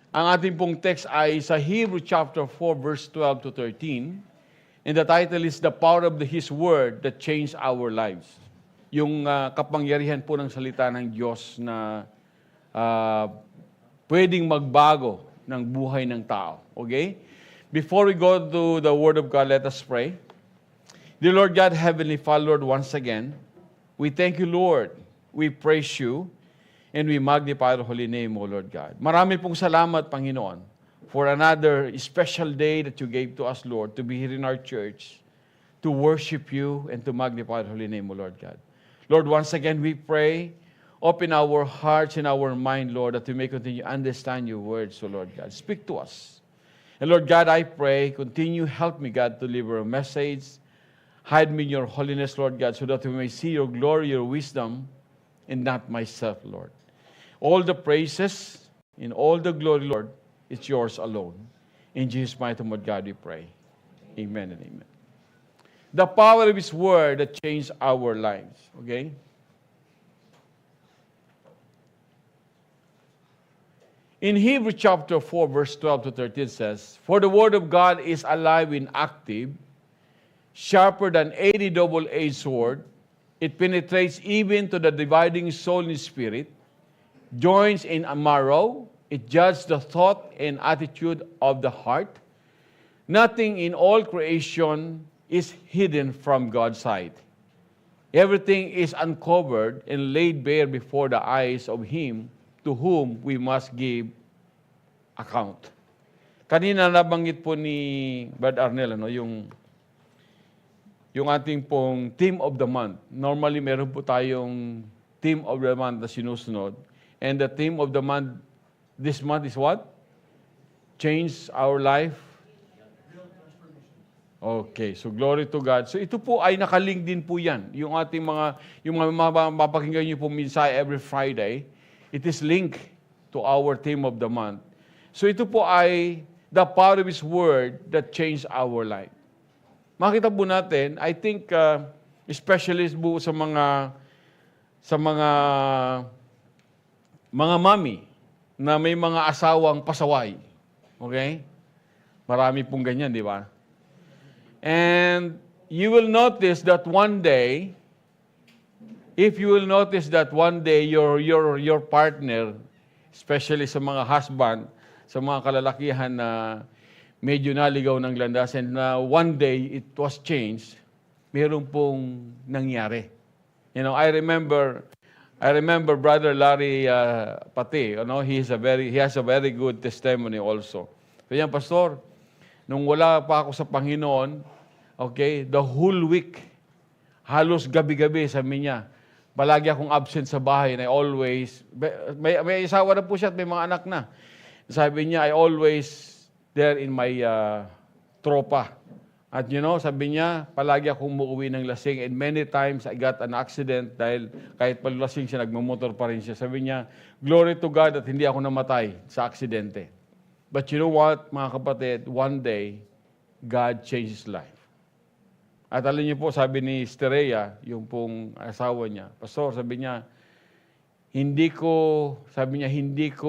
Ang ating pong text ay sa Hebrew chapter 4, verse 12 to 13. And the title is The Power of His Word That Changed Our Lives. Yung kapangyarihan po ng salita ng Diyos na pwedeng magbago ng buhay ng tao. Okay? Before we go to the Word of God, let us pray. Dear Lord God, Heavenly Father, Lord, once again, we thank you, Lord. We praise you. And we magnify your holy name, O Lord God. Marami pong salamat, Panginoon, for another special day that you gave to us, Lord, to be here in our church, to worship you and to magnify your holy name, O Lord God. Lord, once again, we pray, open our hearts and our mind, Lord, that we may continue to understand your words, O Lord God. Speak to us. And Lord God, I pray, continue, help me, God, to deliver a message. Hide me in your holiness, Lord God, so that we may see your glory, your wisdom, and not myself, Lord. All the praises and all the glory, Lord, it's yours alone. In Jesus' mighty name, God, we pray. Amen and amen. The power of His Word that changed our lives. Okay? In Hebrews chapter 4, verse 12 to 13 says, For the Word of God is alive and active, sharper than any double-edged sword. It penetrates even to the dividing soul and spirit, joins in a marrow. It judges the thought and attitude of the heart. Nothing in all creation is hidden from God's sight. Everything is uncovered and laid bare before the eyes of Him to whom we must give account. Kanina nabanggit po ni Brad Arnel, yung ating pong Theme of the Month. Normally, meron po tayong Theme of the Month na sinusunod. And the theme of the month, this month is what? Change our life? Okay, so glory to God. So ito po ay nakalink din po yan. Yung ating yung mapapakinggan nyo po minsan every Friday, it is linked to our theme of the month. So ito po ay the power of His Word that changed our life. Makita po natin, I think, especially po sa mga mami na may mga asawang pasaway. Okay? Marami pong ganyan, di ba? And you will notice that one day, your partner, especially sa mga husband, sa mga kalalakihan na medyo naligaw ng landasan, na one day it was changed, meron pong nangyari. I remember Brother Larry Pati, he has a very good testimony also. Kaya Pastor, nung wala pa ako sa Panginoon, okay, the whole week, halos gabi-gabi, sabi niya, palagi akong absent sa bahay, and I always, may isawa na po siya at may mga anak na. Sabi niya, I always there in my tropa. At sabi niya, palagi akong umuwi ng lasing, and many times I got an accident dahil kahit palulasing siya, nagmamotor pa rin siya. Sabi niya, glory to God at hindi ako namatay sa aksidente. But you know what, mga kapatid, one day, God changed his life. At alam niyo po, sabi ni Sterea, yung pong asawa niya, Pastor, sabi niya, hindi ko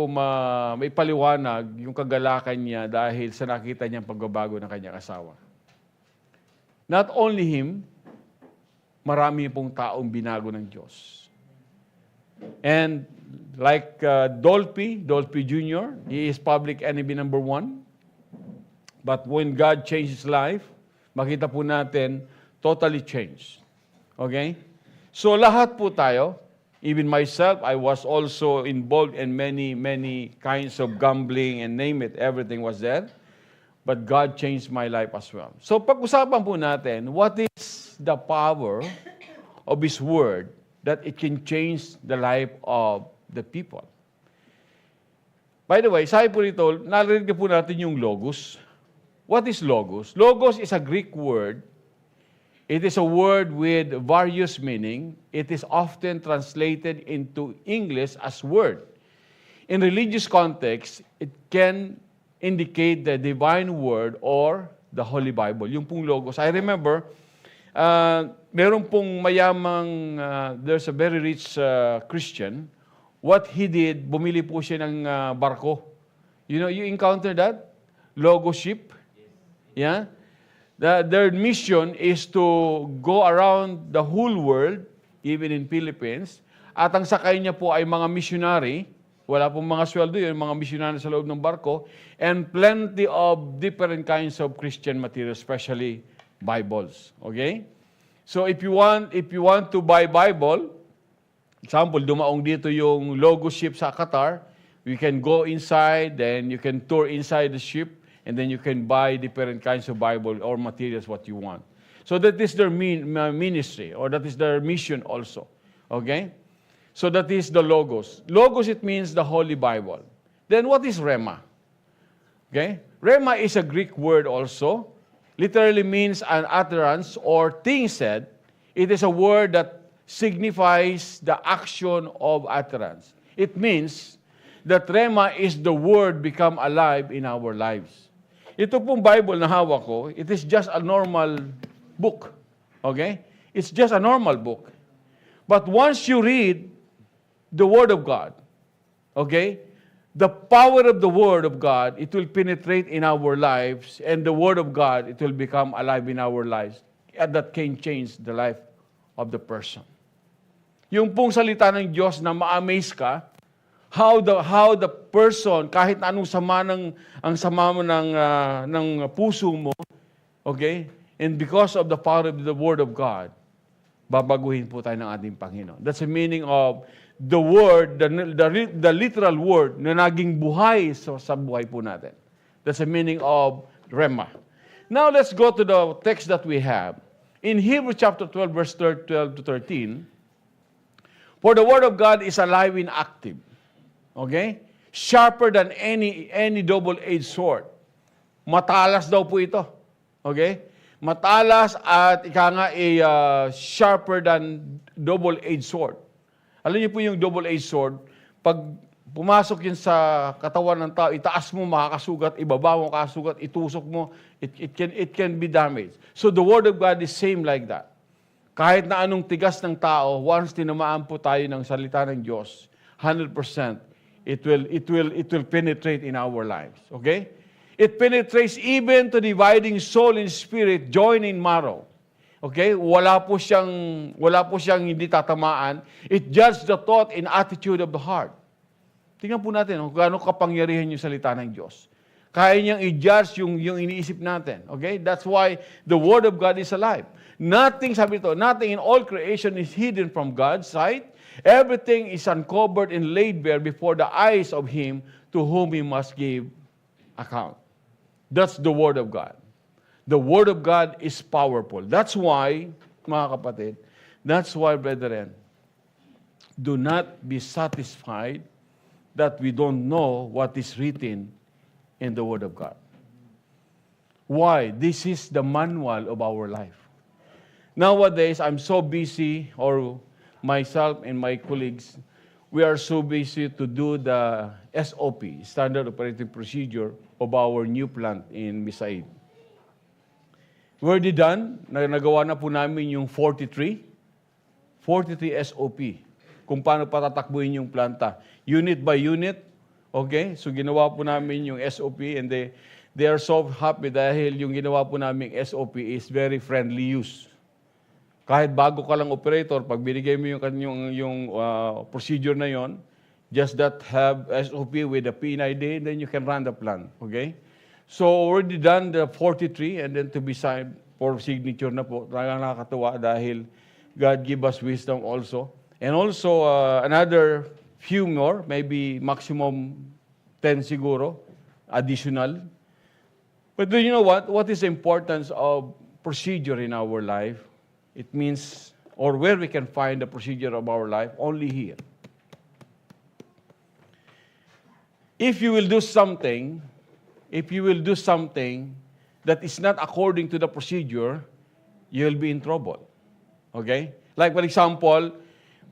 maipaliwanag yung kagalakan niya dahil sa nakita niyang pagbabago ng kanyang asawa. Not only him, marami pong taong binago ng Diyos. And like Dolphy Jr., he is public enemy number 1. But when God changed his life, makita po natin, totally changed. Okay? So lahat po tayo, even myself, I was also involved in many kinds of gambling and name it, everything was there. But God changed my life as well. So pag-usapan po natin, what is the power of His Word that it can change the life of the people? By the way, sabi po rito, narinig po natin yung logos. What is logos? Logos is a Greek word. It is a word with various meaning. It is often translated into English as word. In religious context, it can indicate the divine word or the Holy Bible. Yung pong logos. I remember, meron pong mayamang, there's a very rich Christian. What he did, bumili po siya ng barko. You encounter that? Logoship? Yeah? Their mission is to go around the whole world, even in Philippines, at ang sakay niya po ay mga missionary, wala pong mga sweldo yun, mga missionary sa loob ng barko, and plenty of different kinds of Christian material, especially Bibles. Okay? So if you want to buy Bible, example, dumaong dito yung Logo ship sa Qatar, you can go inside, then you can tour inside the ship, and then you can buy different kinds of Bible or materials what you want. So that is their ministry, or that is their mission also. Okay? So that is the Logos. Logos, it means the Holy Bible. Then what is Rema? Okay? Rema is a Greek word also. Literally means an utterance or thing said. It is a word that signifies the action of utterance. It means that Rema is the word become alive in our lives. Ito pong Bible na hawak ko, it is just a normal book. Okay? It's just a normal book. But once you read the Word of God, okay, the power of the Word of God, it will penetrate in our lives, and the Word of God, it will become alive in our lives, and that can change the life of the person. Yung pong salita ng Diyos na ma-amaze ka, how the person, kahit na anong sama ang sama mo ng puso mo, okay, and because of the power of the Word of God, babaguhin po tayo ng ating Panginoon. That's the meaning of the word, the literal word na naging buhay sa buhay po natin. That's the meaning of Rema. Now let's go to the text that we have. In Hebrews chapter 12, verse 12 to 13, for the Word of God is alive and active. Okay? Sharper than any double-edged sword. Matalas daw po ito. Okay? Matalas at sharper than double-edged sword. Alam niyo po yung double-edged sword, pag pumasok yun sa katawan ng tao, itaas mo, makakasugat, ibaba mo, makakasugat, itusok mo, it can be damaged. So the Word of God is same like that. Kahit na anong tigas ng tao, once tinamaan po tayo ng salita ng Diyos, 100%, it will penetrate in our lives. Okay? It penetrates even to dividing soul and spirit, joint and marrow. Okay? Wala po siyang hindi tatamaan. It judges the thought and attitude of the heart. Tingnan po natin kung gaano kapangyarihan yung salita ng Diyos. Kaya niyang i-judge yung iniisip natin. Okay? That's why the Word of God is alive. Nothing, sabi ito, nothing in all creation is hidden from God's sight. Everything is uncovered and laid bare before the eyes of Him to whom we must give account. That's the Word of God. The Word of God is powerful. That's why, mga kapatid, that's why, brethren, do not be satisfied that we don't know what is written in the Word of God. Why? This is the manual of our life. Nowadays, I'm so busy, or myself and my colleagues, we are so busy to do the SOP, Standard Operating Procedure, of our new plant in Misaid. We're already done. Nagawa na po namin yung 43 SOP. Kung paano patatakbuhin yung planta. Unit by unit. Okay? So ginawa po namin yung SOP, and they are so happy dahil yung ginawa po namin SOP is very friendly use. Kahit bago ka lang operator, pag binigay mo yung procedure na yon, just that have SOP with the PNID, then you can run the plant. Okay? So, already done the 43, and then to be signed for signature na po. Nakakatuwa dahil God give us wisdom also. And also, another few more, maybe maximum 10 siguro, additional. But do you know what? What is the importance of procedure in our life? It means, or where we can find the procedure of our life, only here. If you will do something that is not according to the procedure, you will be in trouble. Okay? Like for example,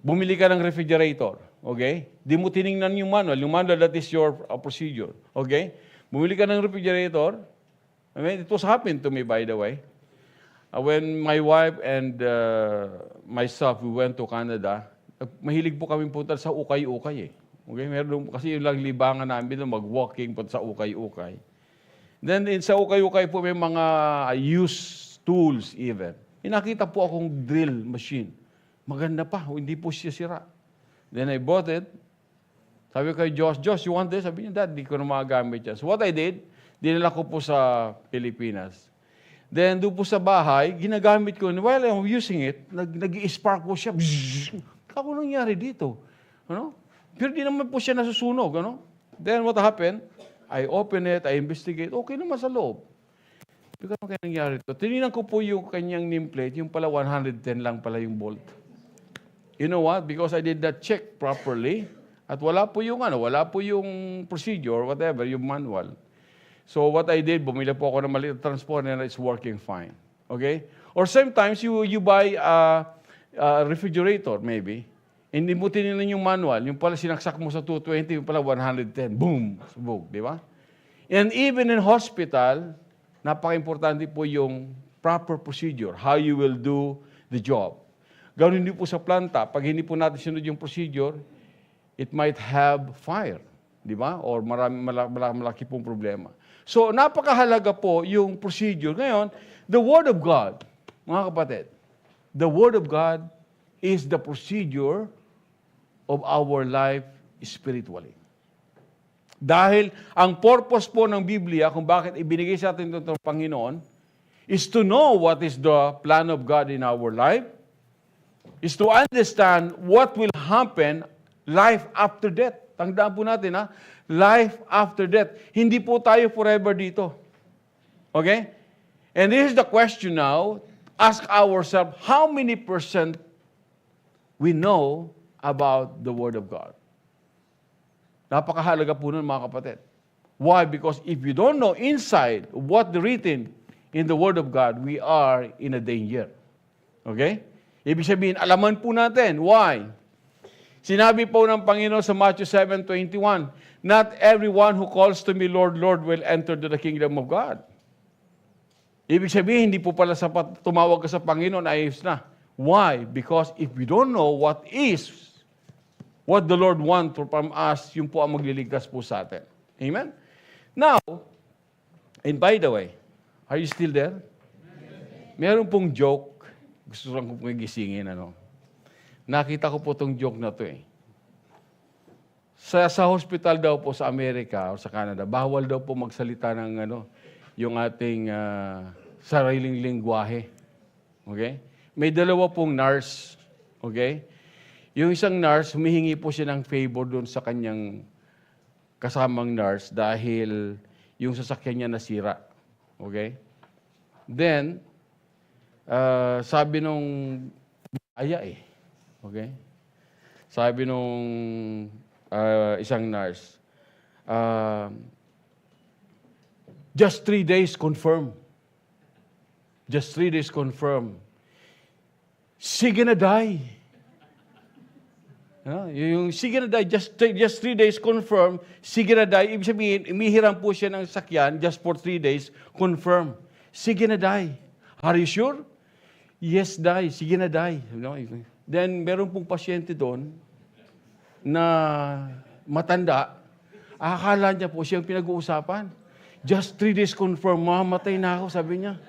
bumili ka ng refrigerator. Okay? Di mo tinignan yung manual. Yung manual, that is your procedure. Okay? Bumili ka ng refrigerator. I mean, it was happened to me, by the way. When my wife and myself, we went to Canada, mahilig po kami punta sa ukay-ukay eh. Okay, meron kasi yung lang libangan namin doon, mag-walking po sa ukay-ukay. Then sa ukay-ukay po may mga used tools even. Nakita po akong drill machine. Maganda pa, hindi po siya sira. Then I bought it. Sabi ko kay Josh, you want this? Sabi niya, Dad, di ko na magagamit yan. So what I did, dinala ko po sa Pilipinas. Then doon po sa bahay, ginagamit ko. While I'm using it, nag-i-spark po siya. Kako nangyari dito? Ano? Pero di naman po siya nasusunog. Ano? Then what happened? I open it, I investigate. Okay naman sa loob. Pero ano kaya nangyari ito? Tinignan ko po yung kanyang nameplate, yung pala 110 lang pala yung bolt. You know what? Because I did not check properly, at wala po yung procedure, whatever, yung manual. So what I did, bumili po ako ng maliit transformer and it's working fine. Okay? Or sometimes you buy a refrigerator maybe, hindi mo tinignan yung manual, yung pala sinaksak mo sa 220, yung pala 110. Boom! Subog, di ba? And even in hospital, napaka-importante po yung proper procedure, how you will do the job. Ganoon din po sa planta, pag hindi po natin sunod yung procedure, it might have fire, di ba? Or malaki pong problema. So, napakahalaga po yung procedure. Ngayon, the Word of God, mga kapatid, the Word of God is the procedure of our life spiritually. Dahil ang purpose po ng Biblia, kung bakit ibinigay sa atin ito ng Panginoon, is to know what is the plan of God in our life, is to understand what will happen life after death. Tandaan po natin, ha? Life after death. Hindi po tayo forever dito. Okay? And this is the question now. Ask ourselves, how many percent we know about the Word of God? Napakahalaga po nun, mga kapatid. Why? Because if you don't know inside what written in the Word of God, we are in a danger. Okay? Ibig sabihin, alaman po natin. Why? Sinabi po ng Panginoon sa Matthew 7:21, not everyone who calls to me, Lord, Lord, will enter to the kingdom of God. Ibig sabihin, hindi po pala sapat tumawag ka sa Panginoon, ayos na. Why? Because if we don't know what the Lord wants from us, yun po ang magliligtas po sa atin. Amen? Now, and by the way, are you still there? Meron pong joke, gusto lang kong gisingin, Nakita ko po itong joke na to eh. Sa hospital daw po sa Amerika o sa Canada, bawal daw po magsalita ng yung ating sariling lingwahe. Okay? May dalawa pong nurse. Okay? Yung isang nurse, humihingi po siya ng favor doon sa kanyang kasamang nurse dahil yung sasakyan niya nasira. Okay? Then, sabi nung aya eh. Okay? Sabi nung isang nurse, just 3 days confirm. Just 3 days confirm. Sige na die. Yung sige na die, just 3 days confirm, sige na die. Ibig sabihin, imihiram po siya ng sakyan just for 3 days, confirm. Sige na die. Are you sure? Yes, die. Sige na die. Then, meron pong pasyente doon na matanda. Akala niya po siyang pinag-uusapan. Just 3 days confirm, mamatay na ako, sabi niya.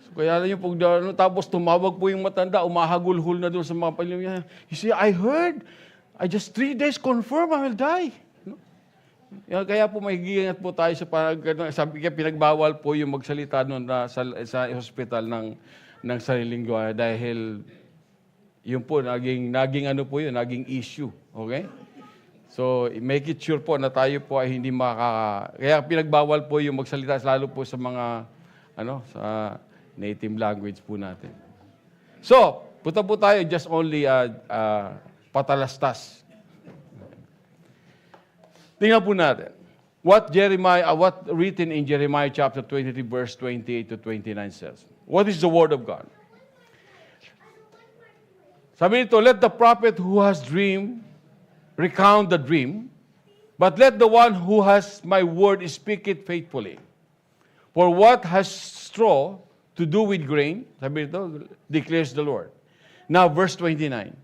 So, kaya alam niyo, tapos tumawag po yung matanda, umahagulhul na doon sa mga pamilya. He said, I heard, I just 3 days confirm, I will die. Kaya po mahigigat po tayo sabi kaya pinagbawal po yung magsalita noon sa hospital ng sariling gawa dahil yun po, naging issue. Okay? So, make it sure po na tayo po ay hindi kaya pinagbawal po yung magsalita, lalo po sa mga, sa native language po natin. So, punta po tayo just only patalastas. Tingnan po natin. What written in Jeremiah chapter 23, verse 28 to 29 says. What is the Word of God? Sabi nito, let the prophet who has dreamed recount the dream, but let the one who has my word speak it faithfully. For what has straw to do with grain, sabi nito, declares the Lord. Now, verse 29.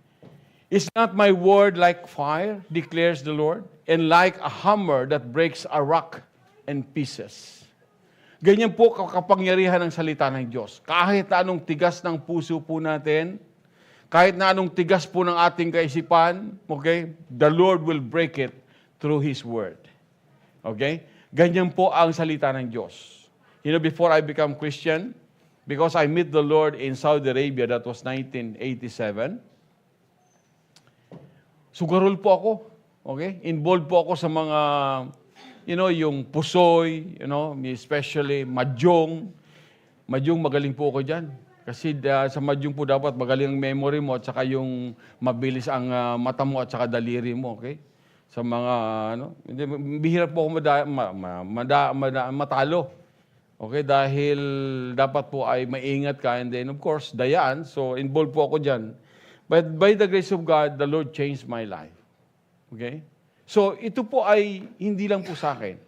Is not my word like fire, declares the Lord, and like a hammer that breaks a rock in pieces? Ganyan po kapangyarihan ng salita ng Diyos. Kahit na anong tigas ng puso po natin, kahit na anong tigas po ng ating kaisipan, okay, the Lord will break it through His word. Okay? Ganyan po ang salita ng Diyos. You know, before I become Christian, because I met the Lord in Saudi Arabia, that was 1987, sugarol po ako. Okay? Involved po ako sa mga, yung pusoy, especially mahjong. Mahjong, magaling po ako dyan. Kasi sa mahjong po dapat magaling ang memory mo at saka yung mabilis ang mata mo at saka daliri mo. Okay? Sa mga, bihira po ako matalo. Okay? Dahil dapat po ay maingat ka. And then, of course, dayaan. So, involved po ako dyan. But by the grace of God, the Lord changed my life. Okay? So, ito po ay hindi lang po sa akin.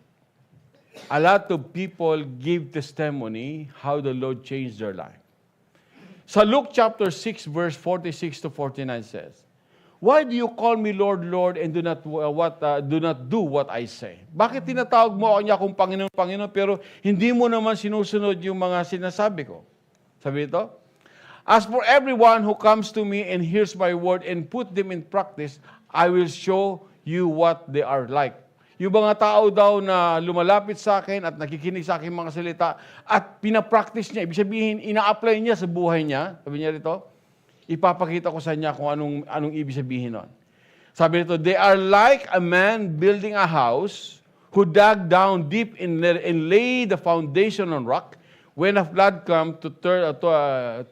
A lot of people give testimony how the Lord changed their life. Sa Luke chapter 6, verse 46 to 49 says, "Why do you call me Lord, Lord, and do not do what I say?" Bakit tinatawag mo niya akong Panginoon, Panginoon, pero hindi mo naman sinusunod yung mga sinasabi ko? Sabi ito, "As for everyone who comes to me and hears my word and put them in practice, I will show you what they are like." Yung mga tao daw na lumalapit sa akin at nakikinig sa aking mga salita at pinapractice niya, ibig sabihin, ina-apply niya sa buhay niya, sabi niya rito, ipapakita ko sa niya kung anong ibig sabihin nun. Sabi nito, "They are like a man building a house who dug down deep and laid the foundation on rock. When a flood came,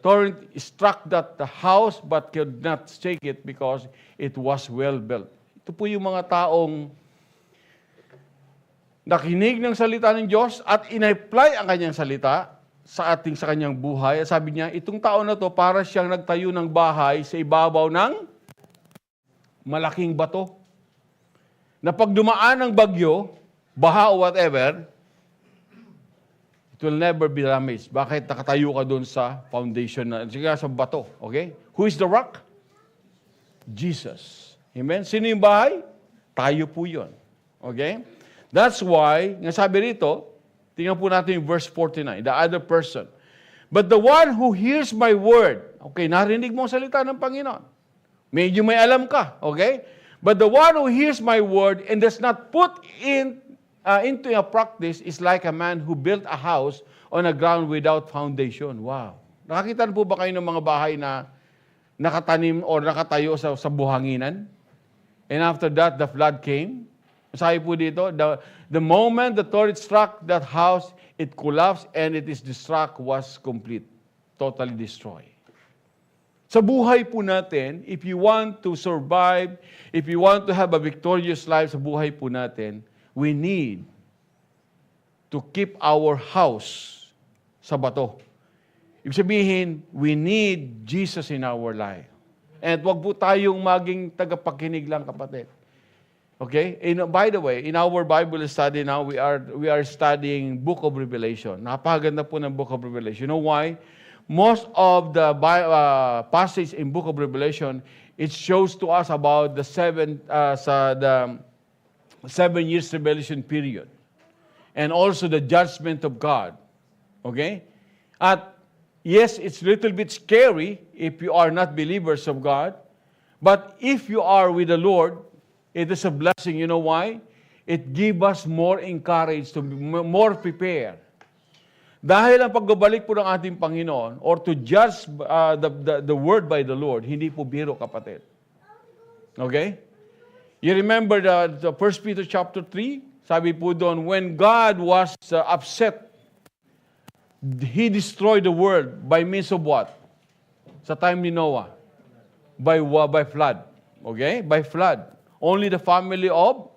torrent struck the house but could not shake it because it was well built." Ito po yung mga taong nakinig ng salita ng Diyos at in-apply ang kanyang salita sa kanyang buhay. Sabi niya, itong tao na to para siyang nagtayo ng bahay sa ibabaw ng malaking bato. Na pag dumaan ng bagyo, baha o whatever, it will never be damaged. Bakit nakatayo ka doon sa foundation sa bato? Okay? Who is the rock? Jesus. Amen? Sino yung bahay? Tayo po yun. Okay? That's why, nga sabi rito, tingnan po natin yung verse 49, the other person. "But the one who hears my word," okay, narinig mo ang salita ng Panginoon. Medyo may alam ka, okay? "But the one who hears my word and does not put into a practice is like a man who built a house on a ground without foundation." Wow. Nakakita na po ba kayo ng mga bahay na nakatanim o nakatayo sa buhanginan? And after that, the flood came. Sabi po dito, the moment the torrent struck that house, it collapsed and its destruct was complete. Totally destroyed. Sa buhay po natin, if you want to survive, if you want to have a victorious life sa buhay po natin, we need to keep our house sa bato. Ibig sabihin, we need Jesus in our life. And wag po tayong maging tagapakinig lang, kapatid. Okay? By the way, in our Bible study now, we are studying Book of Revelation. Napakaganda po ng Book of Revelation. You know why? Most of the passage in Book of Revelation, it shows to us about the 7 years tribulation period. And also the judgment of God. Okay? At yes, it's a little bit scary if you are not believers of God. But if you are with the Lord, it is a blessing. You know why? It gives us more encouraged to be more prepared. Dahil ang pagbabalik po ng ating Panginoon or to judge the word by the Lord, hindi po biro, kapatid. Okay? You remember the 1 Peter chapter 3? Sabi po doon, when God was upset, He destroyed the world by means of what? Sa time ni Noah. By flood. Okay? By flood. Only the family of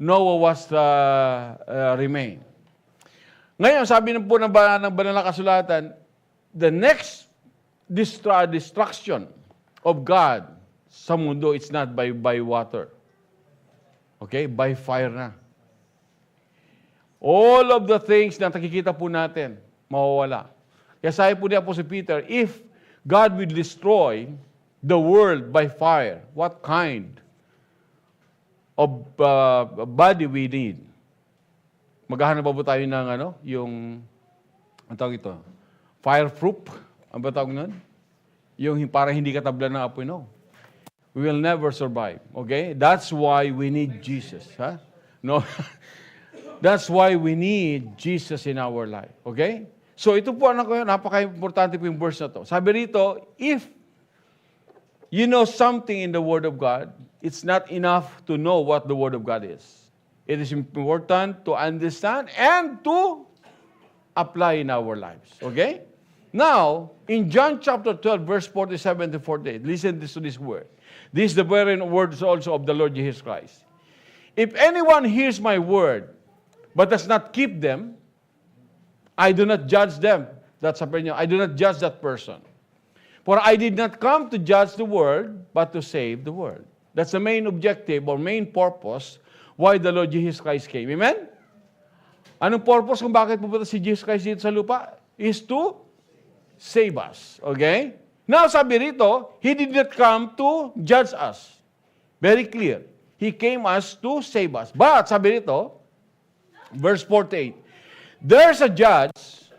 Noah was remain. Ngayon, sabi na po ng banal na kasulatan, the next destruction of God sa mundo, it's not by water. Okay? By fire na. All of the things na nakikita po natin, mawawala. Kaya sabi po ni Apostle Peter, if God will destroy the world by fire. What kind of body we need? Maghahanap pa po tayo ng yung, ang tawag ito, fireproof? Ang ba tawag nun? Yung para hindi katablan ng apoy, no. We will never survive. Okay? That's why we need Jesus. Huh? No? That's why we need Jesus in our life. Okay? So ito po, napaka-importante po yung verse na to. Sabi rito, if you know something in the Word of God, it's not enough to know what the Word of God is. It is important to understand and to apply in our lives. Okay? Now, in John chapter 12, verse 47 to 48, listen to this word. This is the very words also of the Lord Jesus Christ. If anyone hears my word, but does not keep them, I do not judge them. That's sabi niyo, I do not judge that person. For I did not come to judge the world, but to save the world. That's the main objective or main purpose why the Lord Jesus Christ came. Amen? Anong purpose kung bakit pupunta si Jesus Christ dito sa lupa? Is to save us. Okay? Now, sabi rito, He did not come to judge us. Very clear. He came us to save us. But, sabi rito, verse 48, there's a judge,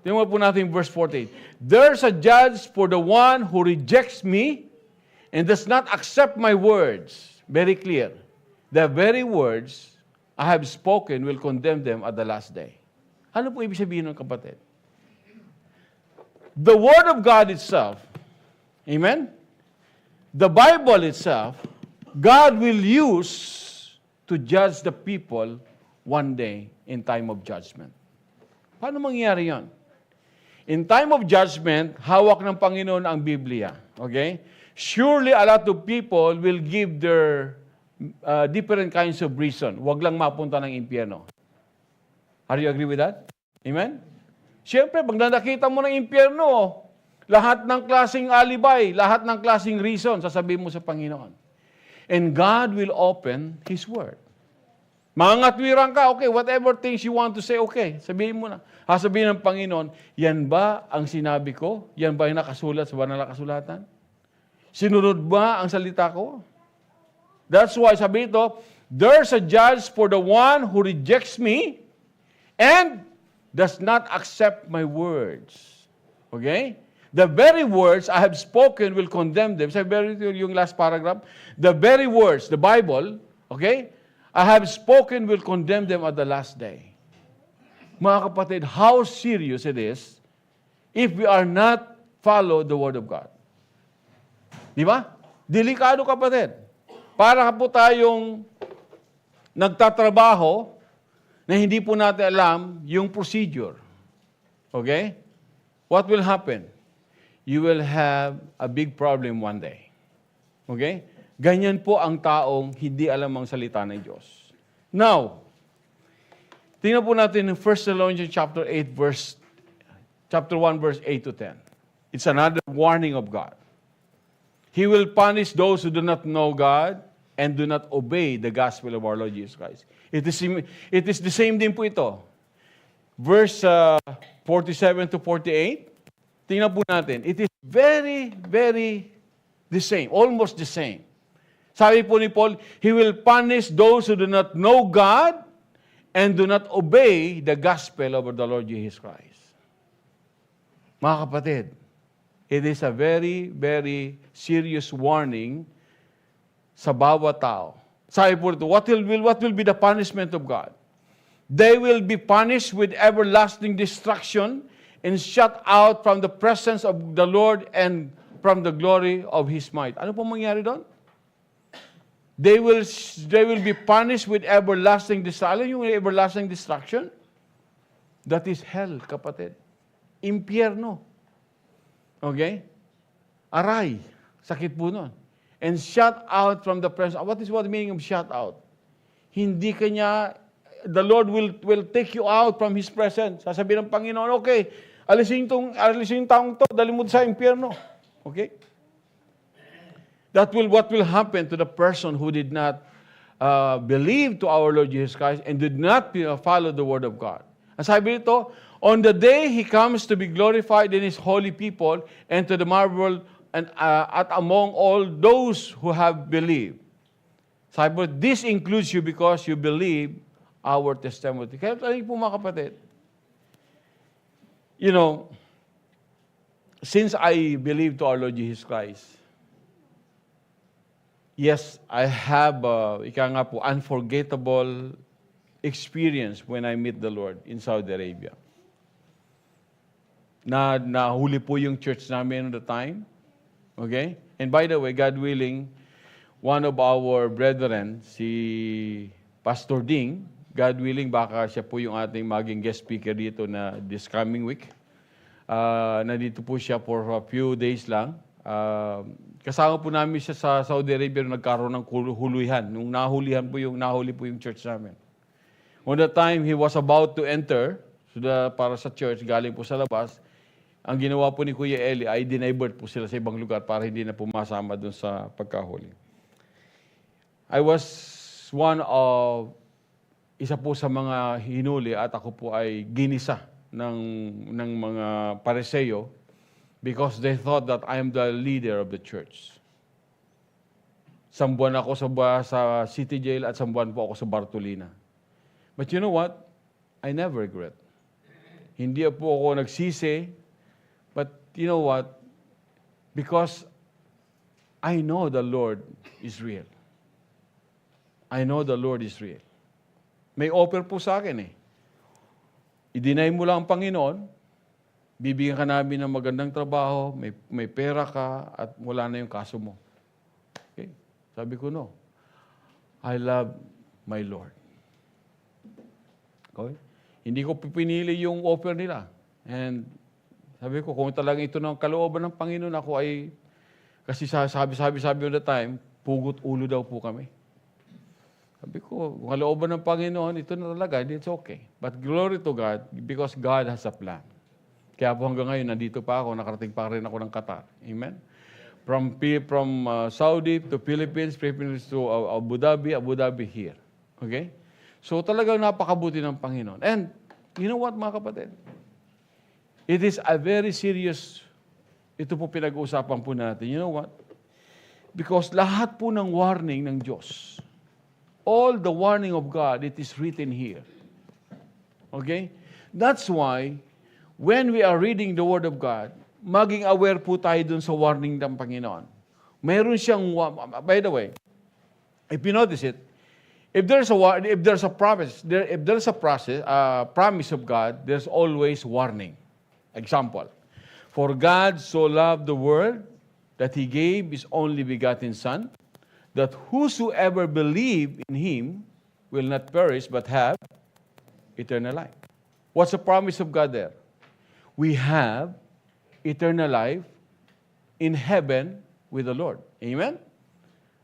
tingnan po natin verse 48, there's a judge for the one who rejects me and does not accept my words. Very clear. The very words I have spoken will condemn them at the last day. Ano po ibig sabihin ng kapatid? The Word of God itself, amen? The Bible itself, God will use to judge the people one day in time of judgment. Paano mangyayari yon? In time of judgment, hawak ng Panginoon ang Biblia. Okay? Surely a lot of people will give their different kinds of reason. Huwag lang mapunta ng impyerno. Are you agree with that? Amen? Siyempre, pag nakita mo ng impyerno, lahat ng klaseng alibay, lahat ng klaseng reason, sasabihin mo sa Panginoon. And God will open His Word. Mangatwiran ka, okay, whatever things you want to say, okay, sabihin mo na. Sabihin ng Panginoon, yan ba ang sinabi ko? Yan ba yung nakasulat sa banal na kasulatan? Sinunod ba ang salita ko? That's why, sabi ito, there's a judge for the one who rejects me and does not accept my words. Okay? The very words I have spoken will condemn them. Sabi yung last paragraph, the very words, the Bible, okay, I have spoken will condemn them at the last day. Mga kapatid, how serious it is if we are not follow the Word of God. Di ba? Delikado, kapatid. Para po tayong nagtatrabaho na hindi po natin alam yung procedure. Okay? What will happen? You will have a big problem one day. Okay? Ganyan po ang taong hindi alam ang salita ng Diyos. Now, tingnan po natin in 1 Thessalonians chapter 1 verse 8 to 10. It's another warning of God. He will punish those who do not know God and do not obey the gospel of our Lord Jesus Christ. It is the same din po ito. Verse 47 to 48. Tingnan po natin. It is very, very the same. Almost the same. Sabi po ni Paul, He will punish those who do not know God and do not obey the gospel of the Lord Jesus Christ. Mga kapatid, it is a very, very serious warning sa bawat tao. Sabi po ito, what will be the punishment of God? They will be punished with everlasting destruction and shut out from the presence of the Lord and from the glory of His might. Ano po mangyari doon? They will be punished with everlasting destruction. Alam yung everlasting destruction? That is hell, kapatid. Impyerno. Okay? Aray. Sakit po nun. And shut out from the presence. What is the meaning of shut out? Hindi kanya, the Lord will take you out from His presence. Sasabihin ng Panginoon, okay, alisin yung taong to, dali mo sa impyerno. Okay? What will happen to the person who did not believe to our Lord Jesus Christ and did not follow the Word of God. Ang sabi nito, on the day He comes to be glorified in His holy people and to the marvel and at among all those who have believed. Sabi po, this includes you because you believe our testimony. Kaya tayo po mga kapatid, you know, since I believe to our Lord Jesus Christ, yes, I have, unforgettable experience when I meet the Lord in Saudi Arabia. Nahuli po yung church namin at the time. Okay? And by the way, God willing, one of our brethren, si Pastor Ding, God willing, baka siya po yung ating maging guest speaker dito na this coming week. Nandito po siya for a few days lang. Kasama po namin siya sa Saudi Arabia nung nagkaroon ng huluhan. Nung nahuli po yung church namin. On the time he was about to enter para sa church, galing po sa labas, ang ginawa po ni Kuya Eli ay dinivert po sila sa ibang lugar para hindi na pumasama dun sa pagkahuli. I was isa po sa mga hinuli at ako po ay ginisa ng mga Pariseo because they thought that I am the leader of the church. Sambuan ako sa city jail at sambuan po ako sa Bartolina. But you know what? I never regret. Hindi po ako nagsisi. But you know what? Because I know the Lord is real. I know the Lord is real. May offer po sa akin eh. I-deny mo lang ang Panginoon, bibigyan ka namin ng magandang trabaho, may pera ka, at wala na yung kaso mo. Okay? Sabi ko, no. I love my Lord. Okay? Hindi ko pinili yung offer nila. And sabi ko, kung talagang ito ng kalooban ng Panginoon, ako ay, kasi sabi on the time, pugot ulo daw po kami. Sabi ko, kung kalooban ng Panginoon, ito na talaga, it's okay. But glory to God, because God has a plan. Kaya po hanggang ngayon, nandito pa ako, nakarating pa rin ako ng Qatar. Amen? From Saudi to Philippines to Abu Dhabi here. Okay? So talagang napakabuti ng Panginoon. And, you know what mga kapatid? It is a very serious, ito po pinag-uusapan po natin. You know what? Because lahat po ng warning ng Diyos, all the warning of God, it is written here. Okay? That's why, when we are reading the Word of God, maging aware po tayo dun sa warning ng Panginoon. Mayroon siyang, by the way, if you notice it, if there's a promise of God, there's always warning. Example, for God so loved the world that He gave His only begotten Son, that whosoever believe in Him will not perish but have eternal life. What's the promise of God there? We have eternal life in heaven with the Lord. Amen?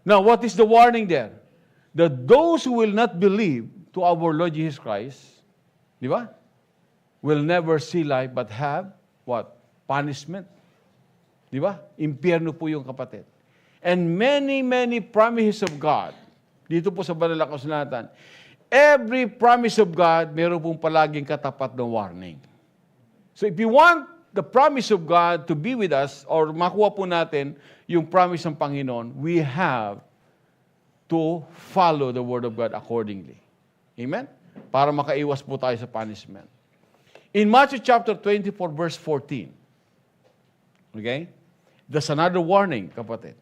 Now, what is the warning there? That those who will not believe to our Lord Jesus Christ, di ba? Will never see life but have what? Punishment. Di ba? Impyerno po yung kapatid. And many, many promises of God, dito po sa Banal na Kasulatan, every promise of God, meron pong palaging katapat na warning. So if you want the promise of God to be with us, or makuha po natin yung promise ng Panginoon, we have to follow the Word of God accordingly. Amen? Para makaiwas po tayo sa punishment. In Matthew chapter 24, verse 14, okay? There's another warning, kapatid.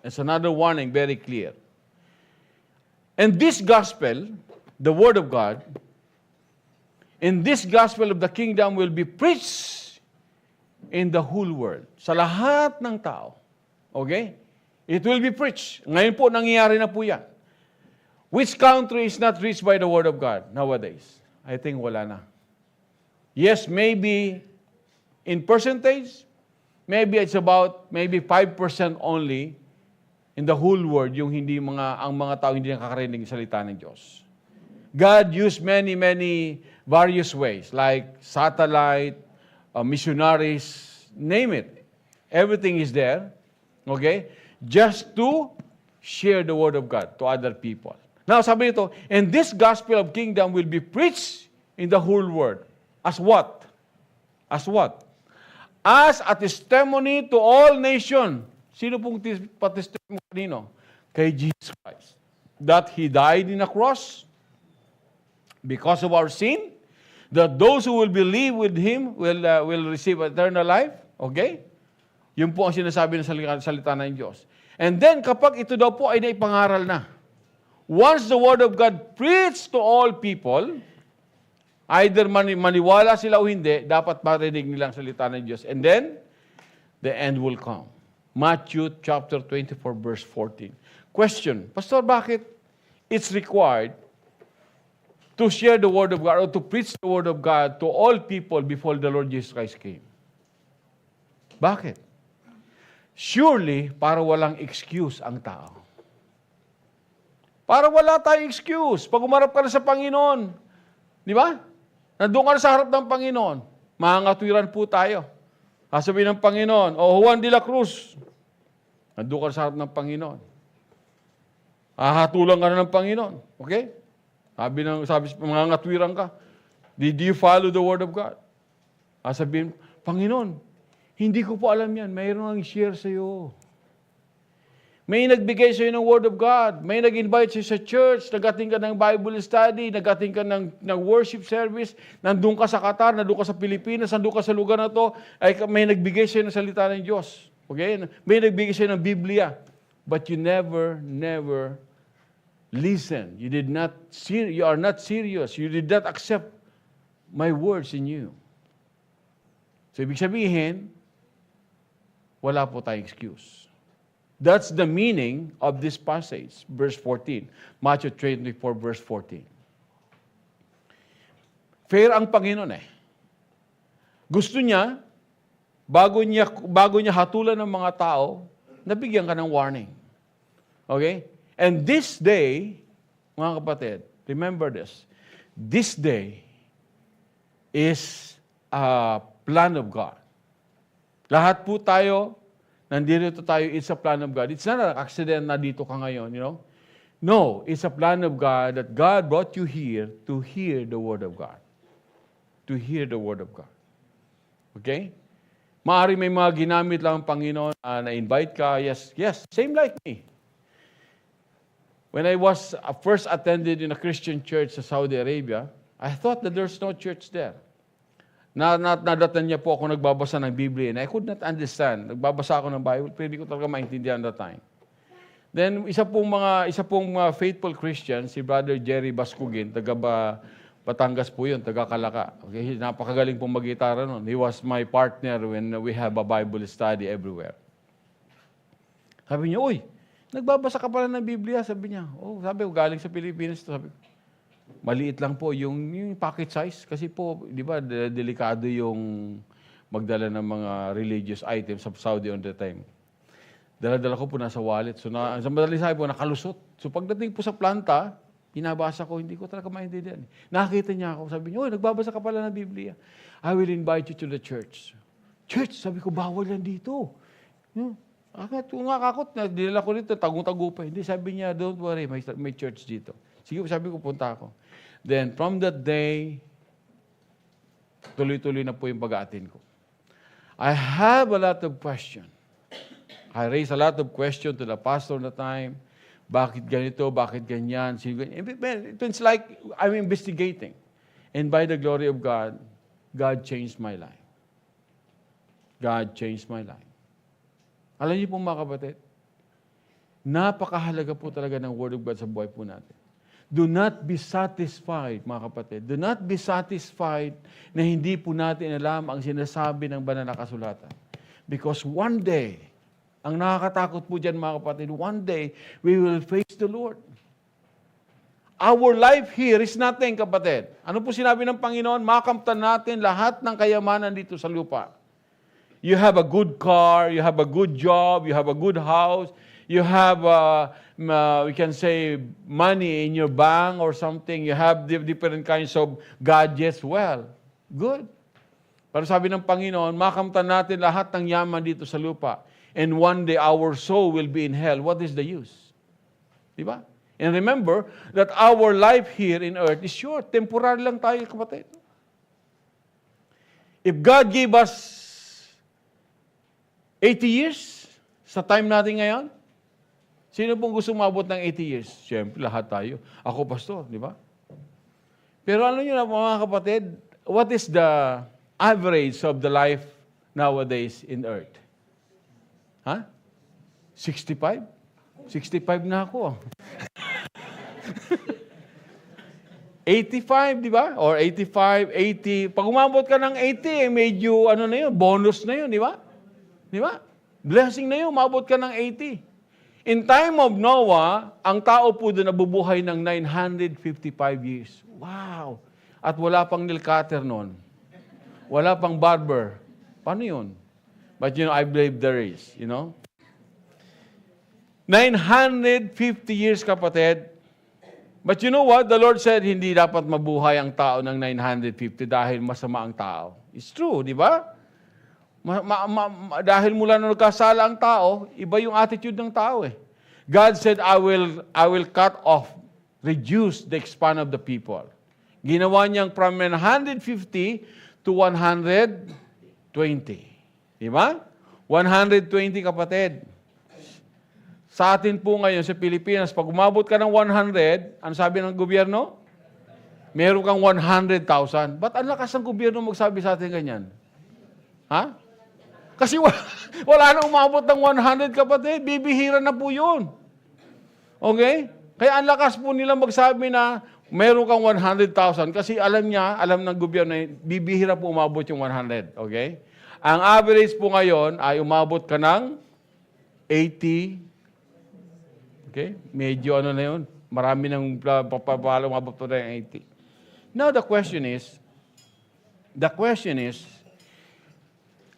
There's another warning, very clear. And this gospel, the Word of God, in this gospel of the kingdom will be preached in the whole world. Sa lahat ng tao. Okay? It will be preached. Ngayon po, nangyayari na po yan. Which country is not reached by the Word of God nowadays? I think wala na. Yes, maybe in percentage, maybe it's about 5% only in the whole world yung ang mga tao hindi nakakarinig ng salita ng Diyos. God used many various ways like satellite, missionaries, name it. Everything is there, okay? Just to share the Word of God to other people. Now, sabi nito, and this gospel of kingdom will be preached in the whole world. As what? As what? as a testimony to all nation. Sino pong patestimony kanino? Kay Jesus Christ. That He died in a cross because of our sin, that those who will believe with Him will receive eternal life. Okay? Yun po ang sinasabi ng salita ng Diyos. And then, kapag ito daw po ay naipangaral na, once the Word of God preached to all people, either maniwala sila o hindi, dapat marinig nilang salita ng Diyos. And then, the end will come. Matthew chapter 24, verse 14. Question, Pastor, bakit it's required to share the Word of God or to preach the Word of God to all people before the Lord Jesus Christ came? Bakit? Surely, para walang excuse ang tao. Para wala tayong excuse. Pag umarap ka na sa Panginoon, di ba? Nandun ka na sa harap ng Panginoon, mahangatwiran po tayo. Sasabihin ng Panginoon, O Juan de la Cruz, nandun ka na sa harap ng Panginoon. Hahatulan ka na ng Panginoon. Okay? Sabi mahangatwiran ka. Did you follow the Word of God? Sasabihin, Panginoon, hindi ko po alam yan. Mayroon ang share sa iyo. May nagbigay sa iyo ng Word of God. May nag-invite sa iyo sa church. Nag-attend ka ng Bible study. Nag-attend ka ng worship service. Nandun ka sa Qatar. Nandun ka sa Pilipinas. Nandun ka sa lugar na to. Ay, may nagbigay sa iyo ng salita ng Diyos. Okay? May nagbigay sa iyo ng Biblia. But you never listen. You are not serious. You did not accept my words in you. So, ibig sabihin, wala po tayong excuse. That's the meaning of this passage, verse 14. Matthew 24, verse 14. Fair ang Panginoon eh. Gusto niya, bago niya hatulan ng mga tao, nabigyan ka ng warning. Okay? And this day, mga kapatid, remember this day is a plan of God. Lahat po tayo, nandito tayo, it's a plan of God. It's not an accident na dito ka ngayon, you know? No, it's a plan of God that God brought you here to hear the Word of God. To hear the Word of God. Okay? Maaari may mga ginamit lang ang Panginoon na-invite ka. Yes, same like me. When I was first attended in a Christian church sa Saudi Arabia, I thought that there's no church there. Nadatan niya po ako nagbabasa ng Biblia and I could not understand. Nagbabasa ako ng Bible, pero hindi ko talaga maintindihan that time. Then, isa pong mga faithful Christian, si Brother Jerry Bascugin, taga Batangas po yun, taga Calaca. Okay? Napakagaling pong mag-gitara nun. He was my partner when we have a Bible study everywhere. Sabi niya, uy, nagbabasa ka pala ng Biblia, sabi niya. Oh, sabi ko, galing sa Pilipinas. Sabi ko, maliit lang po yung pocket size kasi po, di ba, delikado yung magdala ng mga religious items sa Saudi on the time. Dala-dala ko po nasa wallet. So, sa madaling sabi po, nakalusot. So, pagdating po sa planta, pinabasa ko, hindi ko talaga maintindihan. Nakita niya ako, sabi niya, nagbabasa ka pala ng Biblia. I will invite you to the church. Church, sabi ko, bawal yan dito. Akakot na, dinala ko dito, tagung-tagu pa. Hindi, sabi niya, don't worry, may church dito. Sige, sabi ko, punta ako. Then, from that day, tuloy-tuloy na po yung pag-aatin ko. I have a lot of questions. I raised a lot of questions to the pastor at the time. Bakit ganito? Bakit ganyan? It's like I'm investigating. And by the glory of God, God changed my life. God changed my life. Alam niyo po mga kapatid, napakahalaga po talaga ng Word of God sa buhay po natin. Do not be satisfied, mga kapatid. Do not be satisfied na hindi po natin alam ang sinasabi ng banal na kasulatan. Because one day, ang nakakatakot po dyan, mga kapatid, one day, we will face the Lord. Our life here is nothing, kapatid. Ano po sinabi ng Panginoon? Makamtan natin lahat ng kayamanan dito sa lupa. You have a good car, you have a good job, you have a good house, you have, we can say, money in your bank or something. You have different kinds of gadgets. Well, good. Pero sabi ng Panginoon, makamtan natin lahat ng yaman dito sa lupa. And one day, our soul will be in hell. What is the use? Diba? And remember that our life here in earth is short. Temporary lang tayo, kapatid. If God gave us 80 years sa time natin ngayon? Sino pong gusto umabot ng 80 years? Siyempre, lahat tayo. Ako, pastor, di ba? Pero ano nyo na, mga kapatid, what is the average of the life nowadays in earth? Ha? 65? 65 na ako. 85, di ba? Or 85, 80. Pag umabot ka ng 80, medyo ano na yun, bonus na yun, di ba? Di ba? Blessing na yun, umabot ka ng 80. In time of Noah, ang tao po doon nabubuhay ng 955 years. Wow! At wala pang nail cutter noon. Wala pang barber. Paano yun? But I believe there is, 950 years, kapatid. But you know what? The Lord said, hindi dapat mabuhay ang tao ng 950 dahil masama ang tao. It's true, di ba? Dahil mula na nagkasala ang tao, iba yung attitude ng tao eh. God said, I will cut off, reduce the span of the people. Ginawa niyang from 150 to 120. Di ba? 120, kapatid. Sa atin po ngayon sa Pilipinas, pag umabot ka ng 100, ano sabi ng gobyerno? Meron kang 100,000. Ba't ang lakas ng gobyerno magsabi sa atin ganyan? Ha? Kasi wala na umabot ng 100, kapatid. Bibihira na po yun. Okay? Kaya ang lakas po nila magsabi na meron kang 100,000 kasi alam ng gobyerno na bibihira po umabot yung 100. Okay? Ang average po ngayon ay umabot ka ng 80. Okay? Medyo ano na yun. Marami nang papapalo umabot po na yung 80. Now the question is,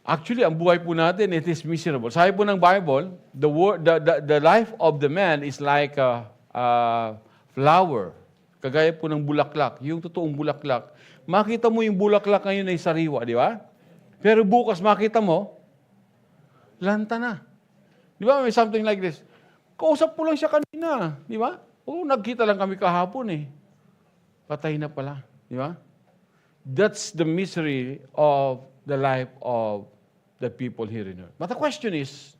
actually, ang buhay po natin, it is miserable. Sabi po ng Bible, the life of the man is like a flower. Kagaya po ng bulaklak. Yung totoong bulaklak. Makita mo yung bulaklak ngayon ay sariwa, di ba? Pero bukas makita mo, lanta na. Di ba? May something like this. Kausap po lang siya kanina. Di ba? Nagkita lang kami kahapon eh. Patay na pala. Di ba? That's the misery of the life of the people here in earth. But the question is,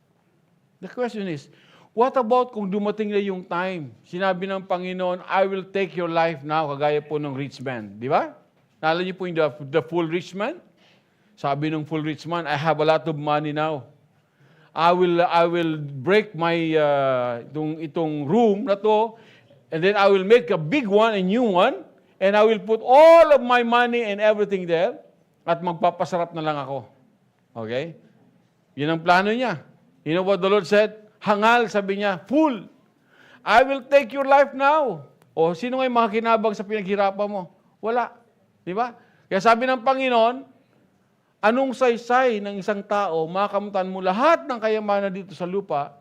what about kung dumating na yung time? Sinabi ng Panginoon, I will take your life now, kagaya po ng rich man. Di ba? Naalala niyo po yung the full rich man? Sabi ng full rich man, I have a lot of money now. I will break my itong room na to, and then I will make a big one, a new one, and I will put all of my money and everything there, at magpapasarap na lang ako. Okay? Yun ang plano niya. You know what the Lord said? Hangal, sabi niya, fool, I will take your life now. O, sino nga yung makikinabang sa pinaghirapan mo? Wala. Di ba? Kaya sabi ng Panginoon, anong saysay ng isang tao, makamutan mo lahat ng kayamanan dito sa lupa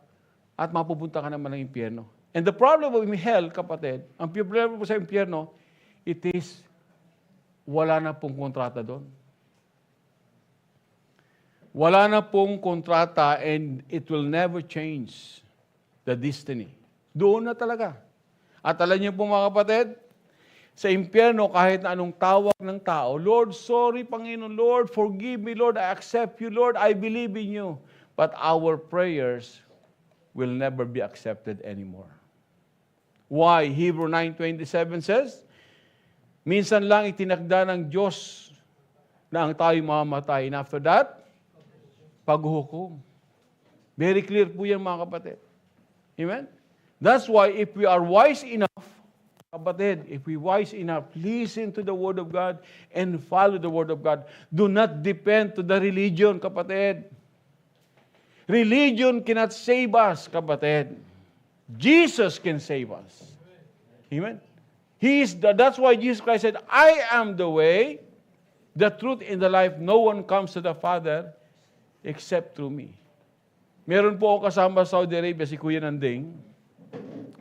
at mapupunta ka naman ng impyerno. And the problem of hell, kapatid, ang problema po sa impyerno, it is, wala na pong kontrata doon. Wala na pong kontrata and it will never change the destiny. Doon na talaga. At alam niyo po mga kapatid, sa impyerno kahit na anong tawag ng tao, Lord, sorry Panginoon, Lord, forgive me, Lord, I accept you, Lord, I believe in you. But our prayers will never be accepted anymore. Why? Hebrew 9:27 says, minsan lang itinakda ng Diyos na ang tayo mamamatay. And after that, paghuhukom. Very clear po yan, mga kapatid. Amen? That's why if we are wise enough, kapatid, if we wise enough, listen to the Word of God and follow the Word of God. Do not depend to the religion, kapatid. Religion cannot save us, kapatid. Jesus can save us. Amen? That's why Jesus Christ said, I am the way, the truth, and the life. No one comes to the Father except through me. Meron po ako kasama sa Saudi Arabia, si Kuya Nanding.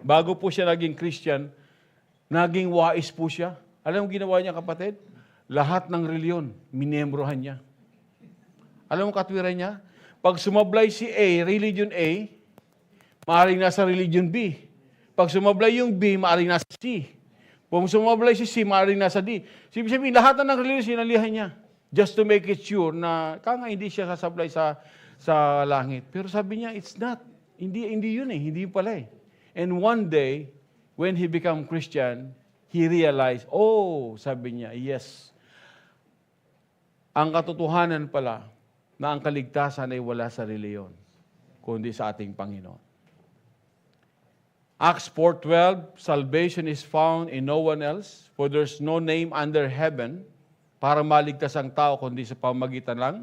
Bago po siya naging Christian, naging wais po siya. Alam mo ginawa niya, kapatid? Lahat ng reliyon, minembrohan niya. Alam mo katwiran niya? Pag sumablay si A, religion A, maaaring nasa religion B. Pag sumablay yung B, maaaring nasa C. Pag sumablay si C, maaaring nasa D. Sabihin, lahat ng religion, sinalihan niya. Just to make it sure na hindi siya sasablay sa sa langit. Pero sabi niya, it's not. Hindi yun eh. Hindi pala eh. And one day, when he became Christian, he realized, sabi niya, yes, ang katotohanan pala na ang kaligtasan ay wala sa reliyon, kundi sa ating Panginoon. Acts 4:12, salvation is found in no one else, for there's no name under heaven para maligtas ang tao, kundi sa pamagitan lang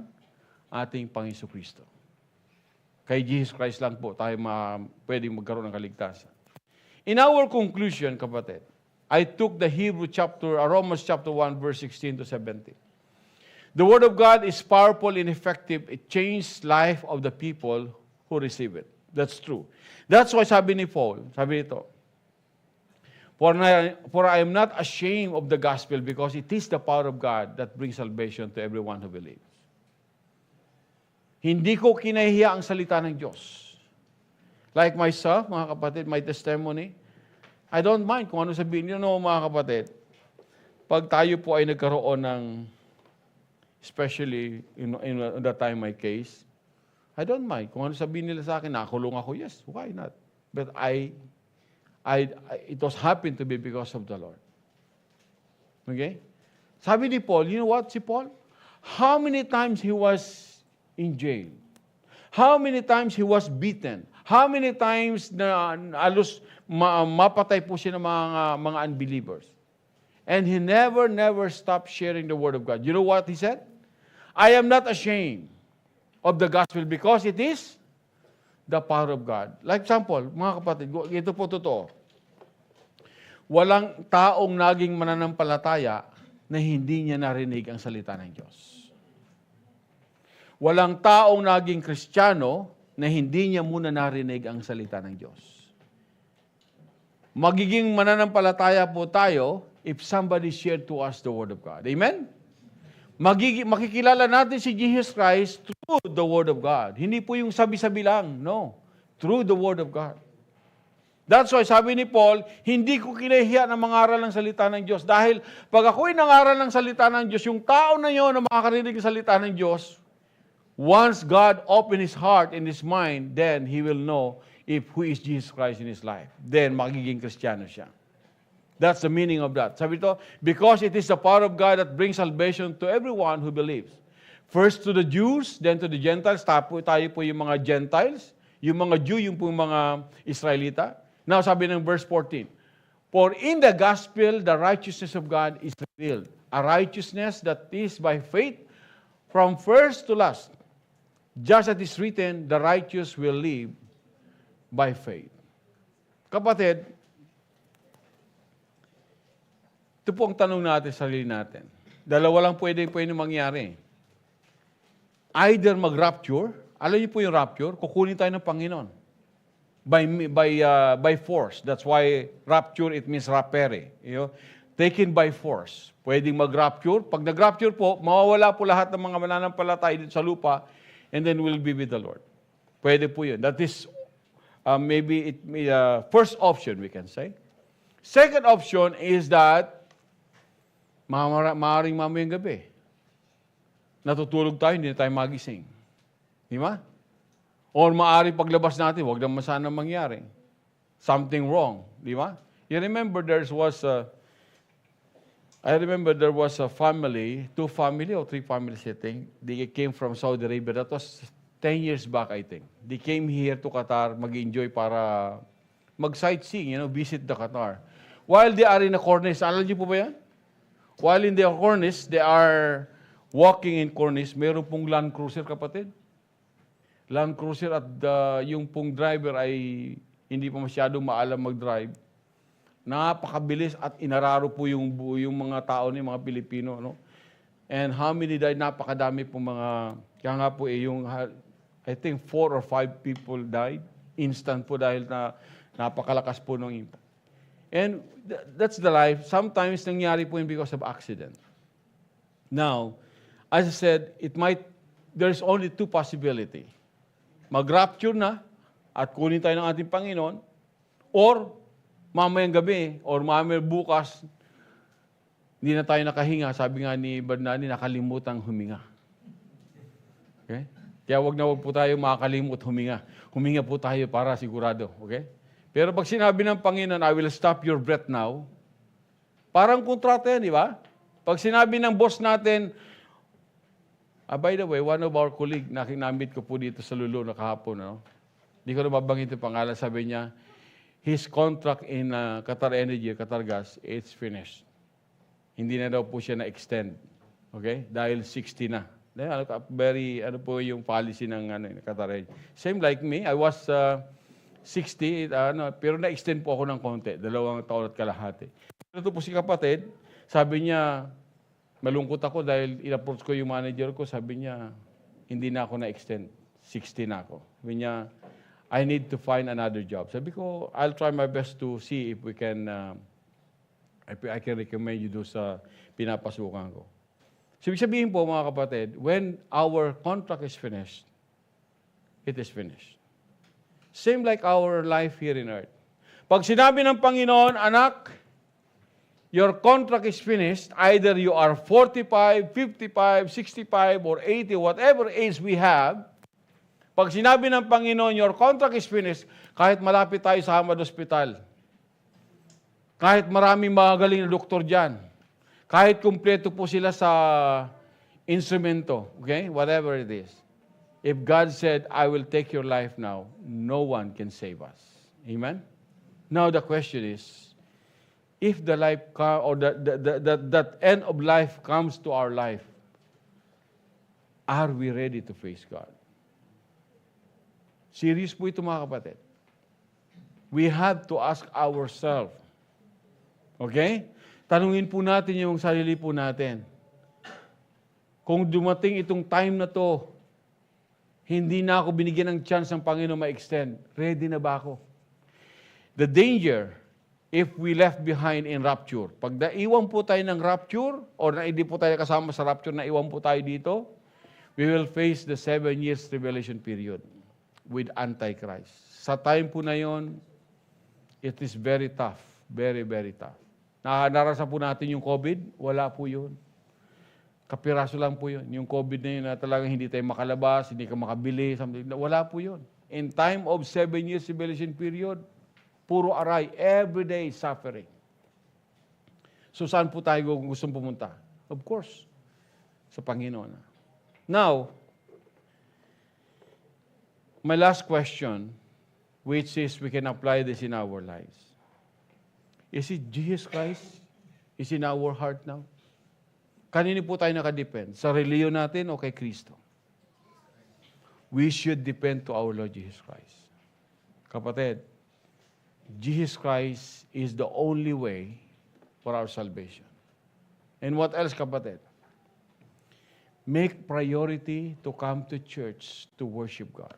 ating Panginoon Kristo. Kay Jesus Christ lang po tayo pwedeng magkaroon ng kaligtasan. In our conclusion, kapatid, I took the Romans chapter 1, verse 16 to 17. The Word of God is powerful and effective. It changed life of the people who receive it. That's true. That's why sabi ni Paul, sabi nito, For I am not ashamed of the gospel because it is the power of God that brings salvation to everyone who believes. Hindi ko kinahihiya ang salita ng Diyos. Like myself, mga kapatid, my testimony, I don't mind kung ano sabihin niyo, mga kapatid. Pag tayo po ay nagkaroon ng, especially in that time my case, I don't mind. Kung ano sabihin nila sa akin, nakulong ako, yes, why not? But it was happened to be because of the Lord. Okay? Sabi ni Paul, you know what, si Paul? How many times he was in jail? How many times he was beaten? How many times na alos mapatay po siya ng mga unbelievers? And he never stopped sharing the Word of God. You know what he said? I am not ashamed of the gospel because it is the power of God. Like example, mga kapatid, ito po totoo. Walang taong naging mananampalataya na hindi niya narinig ang salita ng Diyos. Walang taong naging Kristiyano na hindi niya muna narinig ang salita ng Diyos. Magiging mananampalataya po tayo if somebody shared to us the Word of God. Amen? Makikilala natin si Jesus Christ through the Word of God. Hindi po yung sabi-sabi lang. No. Through the Word of God. That's why sabi ni Paul, hindi ko kinahiya na mangaral ng salita ng Diyos. Dahil pag ako'y nangaral ng salita ng Diyos, yung tao na yun na makakarinig ng salita ng Diyos, once God open His heart and His mind, then He will know if who is Jesus Christ in his life. Then magiging Kristiyano siya. That's the meaning of that. Sabi ito, because it is the power of God that brings salvation to everyone who believes. First to the Jews, then to the Gentiles. Tayo po yung mga Gentiles. Yung mga Jew, yung po yung mga Israelita. Now, sabi ng verse 14, for in the gospel, the righteousness of God is revealed. A righteousness that is by faith from first to last. Just as it is written, the righteous will live by faith. Kapatid, ito po ang tanong natin sa sarili natin. Dalawa lang pwede mangyari. Either mag-rapture, alam niyo po yung rapture, kukunin tayo ng Panginoon. By force. That's why rapture, it means rapere. You know? Taken by force. Pwedeng mag-rapture. Pag nag-rapture po, mawawala po lahat ng mga mananampalataya dito sa lupa, and then we'll be with the Lord. Pwede po yun. That is maybe first option, we can say. Second option is that maaaring mamayang gabi. Natutulog tayo, hindi na tayo magising. Di ba? Or maaaring paglabas natin, huwag naman sana mangyari. Something wrong. Di ba? You remember there was a family, 2 family or 3 families, I think. They came from Saudi Arabia. That was 10 years back, I think. They came here to Qatar, mag-enjoy para mag-sightseeing, visit the Qatar. While they are in a cornice, alam niyo po ba yan? While in the cornice, they are walking in cornice, meron pong Land Cruiser, kapatid. Land Cruiser at yung pong driver ay hindi pa masyadong maalam mag-drive. Napakabilis at inararo po yung mga tao ni mga Pilipino. No? And how many died? Napakadami po mga, kaya nga po I think 4 or 5 people died. Instant po dahil napakalakas po ng impact. And that's the life. Sometimes nangyari po yun because of accident. Now, as I said, there's only 2 possibilities. Mag-rapture na at kunin tayo ng ating Panginoon, or mamayang gabi, or mamayang bukas, hindi na tayo nakahinga. Sabi nga ni Bernani, nakalimutang huminga. Okay? Kaya wag po tayo makakalimot huminga. Huminga po tayo para sigurado. Okay? Pero pag sinabi ng Panginoon, I will stop your breath now, parang kontrata yan, di ba? Pag sinabi ng boss natin, by the way, one of our colleague, nakinamit ko po dito sa Lulu na kahapon, no? Hindi ko na mabanggit yung pangalan, sabi niya, his contract in Qatar Energy, Qatar Gas, it's finished. Hindi na daw po siya na-extend. Okay? Dahil 60 na. Very, po yung policy ng Qatar Energy. Same like me, I was 60, pero na-extend po ako ng konti, 2 taon at kalahati. Ito po si kapatid, sabi niya, malungkot ako dahil in-approach ko yung manager ko, sabi niya, hindi na ako na-extend, 60 na ako. Sabi niya, I need to find another job. Sabi ko, I'll try my best to see if we can, I can recommend you do sa pinapasukan ko. So, ibig sabihin po mga kapatid, when our contract is finished, it is finished. Same like our life here in earth. Pag sinabi ng Panginoon, anak, your contract is finished, either you are 45, 55, 65, or 80, whatever age we have, pag sinabi ng Panginoon, your contract is finished, kahit malapit tayo sa Hamad Hospital, kahit maraming magaling na doktor dyan, kahit kumpleto po sila sa instrumento, okay, whatever it is, if God said, I will take your life now, no one can save us. Amen? Now the question is, if the life or that end of life comes to our life, are we ready to face God? Serious po ito mga kapatid. We have to ask ourselves. Okay? Tanungin po natin yung sarili po natin. Kung dumating itong time na to, hindi na ako binigyan ng chance ng Panginoon ma-extend, ready na ba ako? The danger, if we left behind in rapture, pag naiwan po tayo ng rapture, or hindi po tayo kasama sa rapture, naiwan po tayo dito, we will face the 7 years tribulation period with Antichrist. Sa time po na yon, it is very tough. Very, very tough. Naranasan po natin yung COVID? Wala po yun. Kapiraso lang po yun. Yung COVID na yun na talagang hindi tayo makalabas, hindi ka makabili, something. Wala po yun. In time of 7 years tribulation period, puro aray, everyday suffering. So saan po tayo gustong pumunta? Of course, sa Panginoon. Now, my last question, which is we can apply this in our lives. Is it Jesus Christ is in our heart now? Kanino po tayo nakadepend? Sa reliyon natin o kay Kristo? We should depend to our Lord Jesus Christ. Kapatid, Jesus Christ is the only way for our salvation. And what else, kapatid? Make priority to come to church to worship God.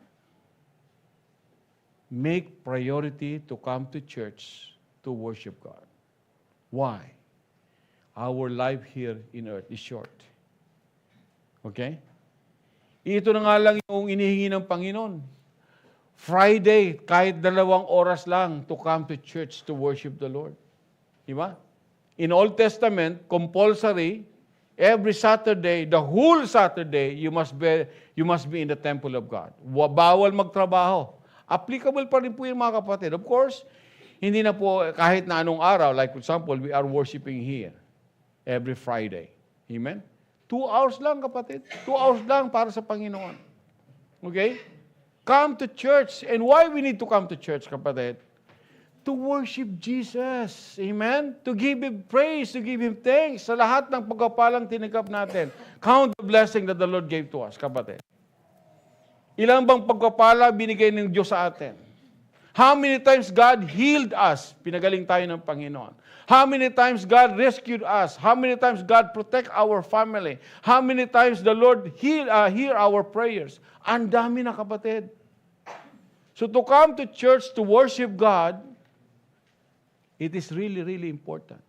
Make priority to come to church to worship God. Why? Our life here in earth is short. Okay? Ito na nga lang yung inihingi ng Panginoon. Friday, kahit 2 oras lang to come to church to worship the Lord. Di ba? In Old Testament, compulsory, every Saturday, the whole Saturday, you must be in the temple of God. Bawal magtrabaho. Applicable pa rin po yung mga kapatid. Of course, hindi na po kahit na anong araw, like for example, we are worshiping here every Friday. Amen? 2 hours lang, kapatid. 2 hours lang para sa Panginoon. Okay? Come to church. And why we need to come to church, kapatid? To worship Jesus. Amen? To give Him praise, to give Him thanks sa lahat ng pagkapalang tinagap natin. Count the blessing that the Lord gave to us, kapatid. Ilang bang pagkapala binigay ng Diyos sa atin? How many times God healed us? Pinagaling tayo ng Panginoon. How many times God rescued us? How many times God protect our family? How many times the Lord hear our prayers? Ang dami na, kapatid. So to come to church to worship God, it is really, really important.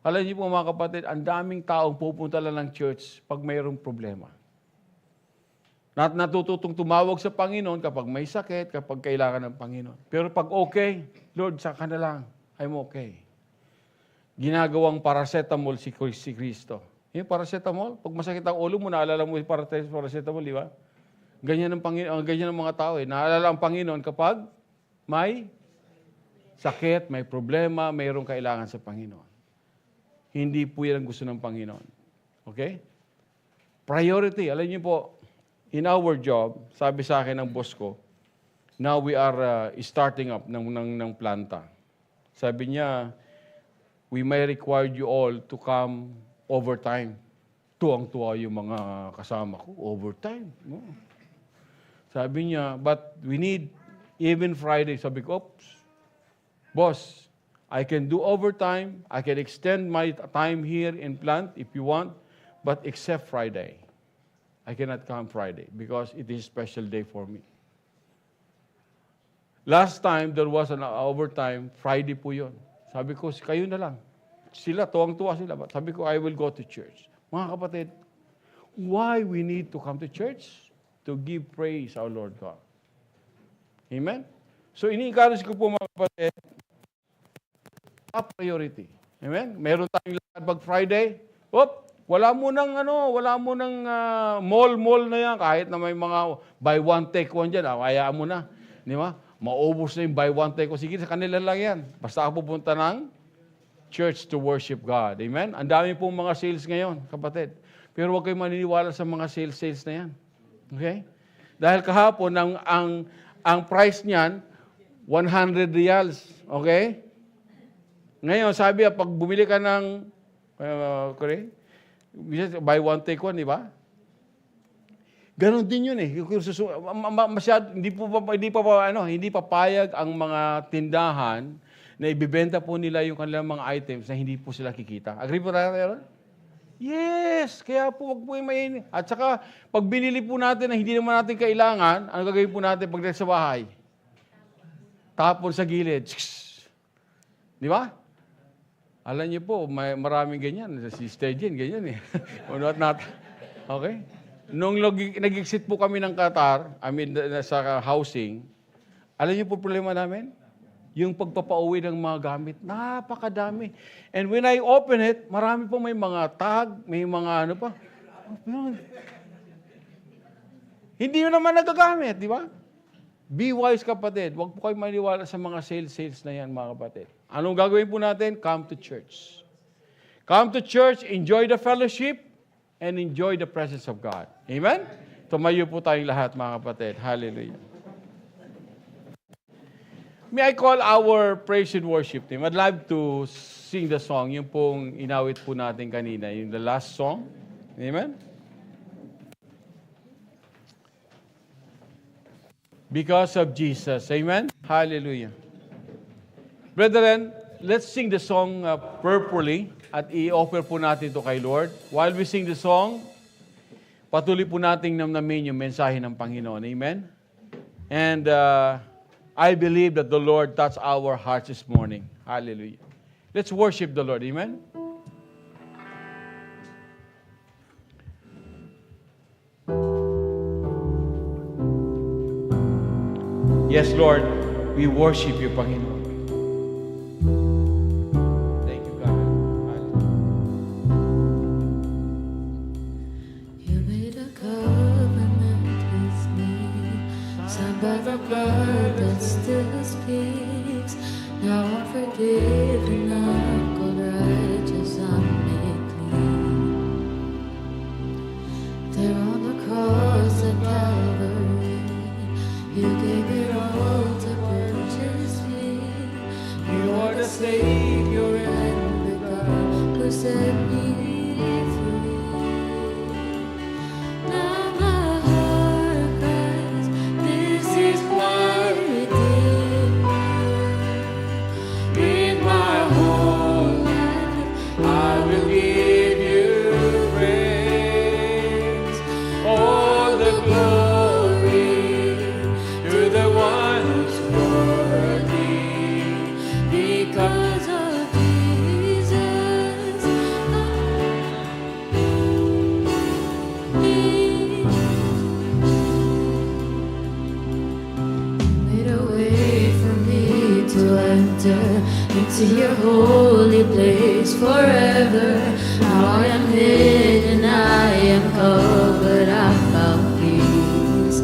Alam niyo po mga kapatid, ang daming taong pupunta lang ng church pag mayroong problema. Natututong tumawag sa Panginoon kapag may sakit, kapag kailangan ng Panginoon. Pero pag okay, Lord, saka na lang, I'm okay. Ginagawang paracetamol si Kristo. Yung paracetamol, pag masakit ang ulo mo, naalala mo yung paracetamol, di ba? Ganyan ang Panginoon, ganyan ang mga tao eh. Naalala ang Panginoon kapag may sakit, may problema, mayroong kailangan sa Panginoon. Hindi po yan ang gusto ng Panginoon. Okay? Priority. Alam niyo po, in our job, sabi sa akin ng boss ko, now we are starting up ng planta. Sabi niya, we may require you all to come overtime. Tuwang-tuwa yung mga kasama ko, overtime. No. Sabi niya, but we need even Friday. Sabi ko, oops, boss, I can do overtime. I can extend my time here in plant if you want, but except Friday. I cannot come Friday because it is a special day for me. Last time, there was an overtime, Friday po yun. Sabi ko, kayo na lang. Sila, tuwang-tuwa sila. Sabi ko, I will go to church. Mga kapatid, why we need to come to church? To give praise our Lord God. Amen? So, ini-encourage ko po mga kapatid, top priority. Amen? Meron tayong lakad pag Friday. Wala mo nang mall na yan. Kahit na may mga buy one, take one dyan. Hayaan mo na. Di ba? Maubos na yung buy one, take one. Sige, sa kanila lang yan. Basta ako pupunta ng church to worship God. Amen? Ang dami pong mga sales ngayon, kapatid. Pero huwag kayong maniniwala sa mga sales na yan. Okay? Dahil kahapon, ang price niyan, 100 reals. Okay? Ngayon, sabi, pag bumili ka ng, buy one, take one, di ba? Ganon din yun eh. Hindi papayag ang mga tindahan na ibibenta po nila yung kanilang mga items na hindi po sila kikita. Agree po tayo? Yes! Kaya po, wag po yung mainit. At saka, pag binili po natin na hindi naman natin kailangan, ano gagawin po natin pag sa bahay? Tapon sa gilid. Di ba? Alam niyo po, maraming ganyan. Si Stegin, ganyan eh. Okay? Nung nag-exit po kami ng Qatar, sa housing, alam niyo po problema namin? Yung pagpapauwi ng mga gamit, napakadami. And when I open it, marami po may mga tag, may mga ano pa. Hindi yun naman nagagamit, di ba? Be wise, kapatid. Huwag po kayo maniwala sa mga sales na yan, mga kapatid. Anong gagawin po natin? Come to church. Come to church, enjoy the fellowship, and enjoy the presence of God. Amen? Tumayo po tayong lahat, mga kapatid. Hallelujah. May I call our praise and worship team? I'd like to sing the song, yung pong inawit po natin kanina, yung the last song. Amen? Because of Jesus. Amen? Hallelujah. Brethren, let's sing the song purposely at i-offer po natin ito kay Lord. While we sing the song, patuloy po nating namnamin yung mensahe ng Panginoon. Amen? And I believe that the Lord touched our hearts this morning. Hallelujah. Let's worship the Lord. Amen? Yes, Lord, we worship you, Panginoon. Thank you, God. You made a covenant with me, signed by the blood that still speaks. Now I'm forgiven, I'm called righteous, I'm made clean. There on the cross at Calvary, you gave it all to purchase me. You are the Savior and the God who set me free. Now my heart cries, this is my Redeemer. In my whole life, I will give you praise. All the glory to the one who's worthy. Because of Jesus, made a way for me to enter into your holy place forever. Now I am hidden, I am covered, I found peace.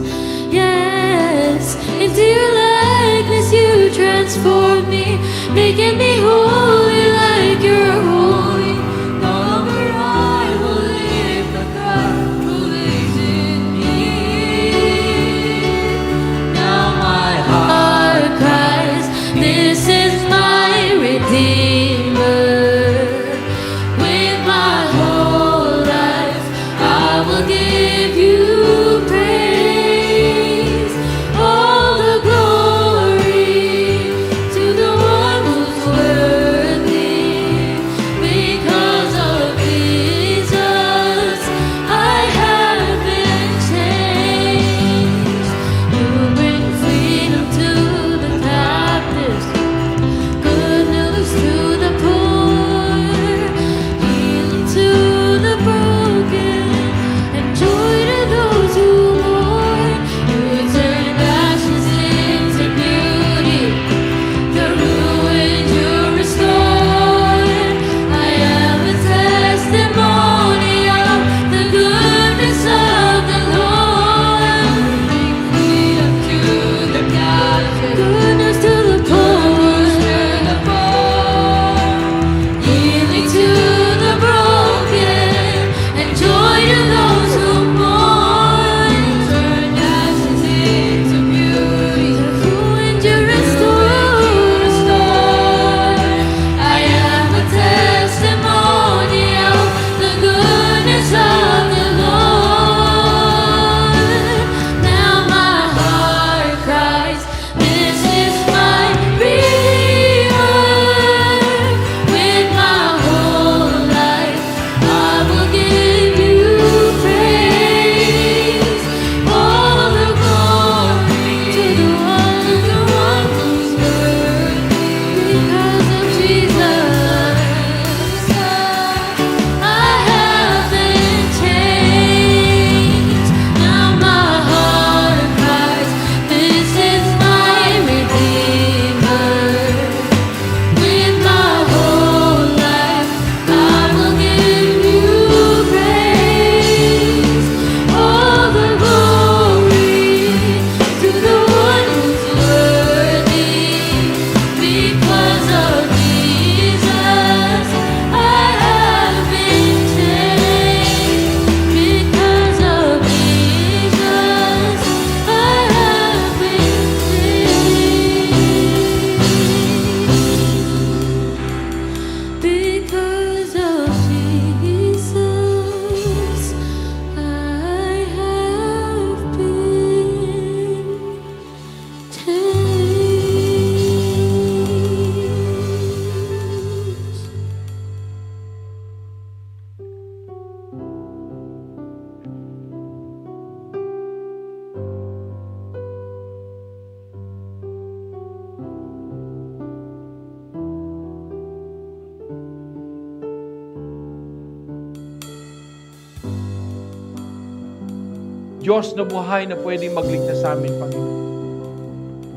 Diyos na buhay na pwedeng magligtas sa amin, Panginoon.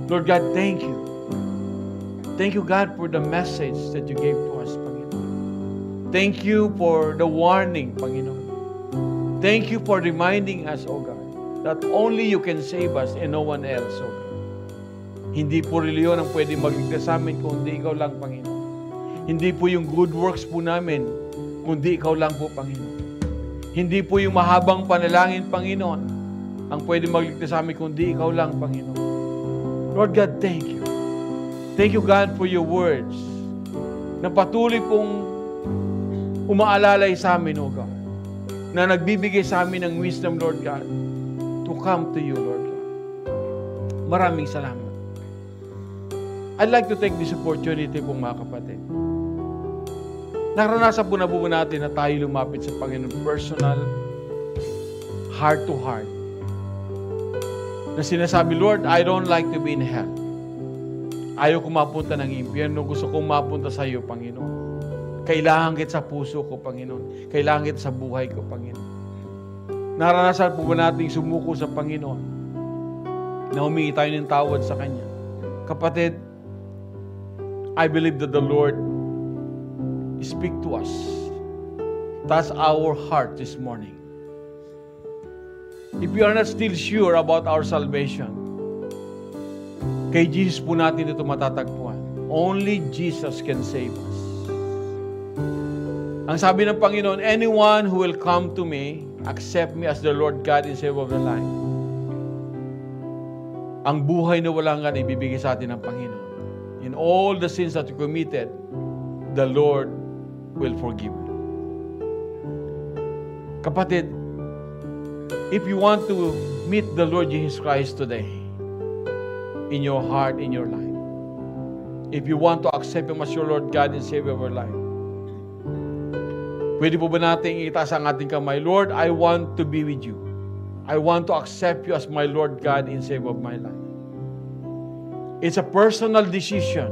Lord God, thank you. Thank you, God, for the message that you gave to us, Panginoon. Thank you for the warning, Panginoon. Thank you for reminding us, O God, that only you can save us and no one else, O God. Hindi po reliyon ang pwede magligtas sa amin kundi ikaw lang, Panginoon. Hindi po yung good works po namin kundi ikaw lang po, Panginoon. Hindi po yung mahabang panalangin, Panginoon, ang pwede magligtas sa amin kundi ikaw lang, Panginoon. Lord God, thank you. Thank you, God, for your words na patuloy pong umaalalay sa amin, O God, na nagbibigay sa amin ng wisdom, Lord God, to come to you, Lord God. Maraming salamat. I'd like to take this opportunity po, mga kapatid. Naranasan po na po natin na tayo lumapit sa Panginoon personal, heart to heart. Na sinasabi, Lord, I don't like to be in hell. Ayaw ko mapunta ng impyerno. Gusto kong mapunta sa iyo, Panginoon. Kailangan kita sa puso ko, Panginoon. Kailangan kita sa buhay ko, Panginoon. Naranasan po ba natin sumuko sa Panginoon na humingi tayo ng tawad sa Kanya? Kapatid, I believe that the Lord speak to us. Touch our heart this morning. If we are not still sure about our salvation, kay Jesus po natin ito matatagpuan. Only Jesus can save us. Ang sabi ng Panginoon, anyone who will come to me, accept me as the Lord God and Savior of the life. Ang buhay na walang hanggan ibibigay sa atin ng Panginoon. In all the sins that you committed, the Lord will forgive you. Kapatid, if you want to meet the Lord Jesus Christ today, in your heart, in your life, if you want to accept Him as your Lord God and Savior of your life, pwede po ba natin itaas ang ating kamay? Lord, I want to be with you. I want to accept you as my Lord God and Savior of my life. It's a personal decision,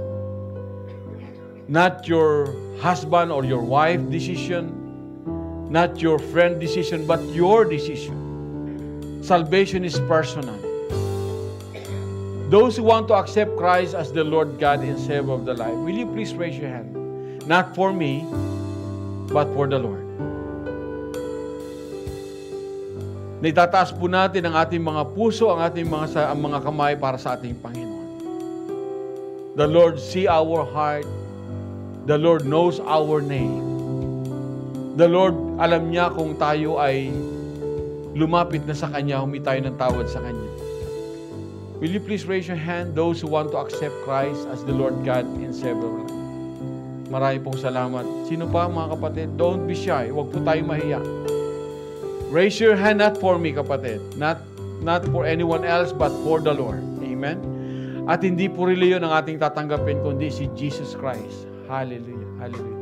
not your husband or your wife decision, not your friend decision, but your decision. Salvation is personal. Those who want to accept Christ as the Lord God and Savior of the life, will you please raise your hand? Not for me, but for the Lord. Naitataas po natin ang ating mga puso, ang ating mga kamay para sa ating Panginoon. The Lord see our heart. The Lord knows our name. The Lord, alam niya kung tayo ay lumapit na sa Kanya, humingi tayo ng tawad sa Kanya. Will you please raise your hand, those who want to accept Christ as the Lord God and Savior of life? Marami pong salamat. Sino pa, mga kapatid? Don't be shy. Huwag po tayong mahiya. Raise your hand, not for me, kapatid. Not for anyone else, but for the Lord. Amen? At hindi po reliyon ang ating tatanggapin, kundi si Jesus Christ. Hallelujah. Hallelujah.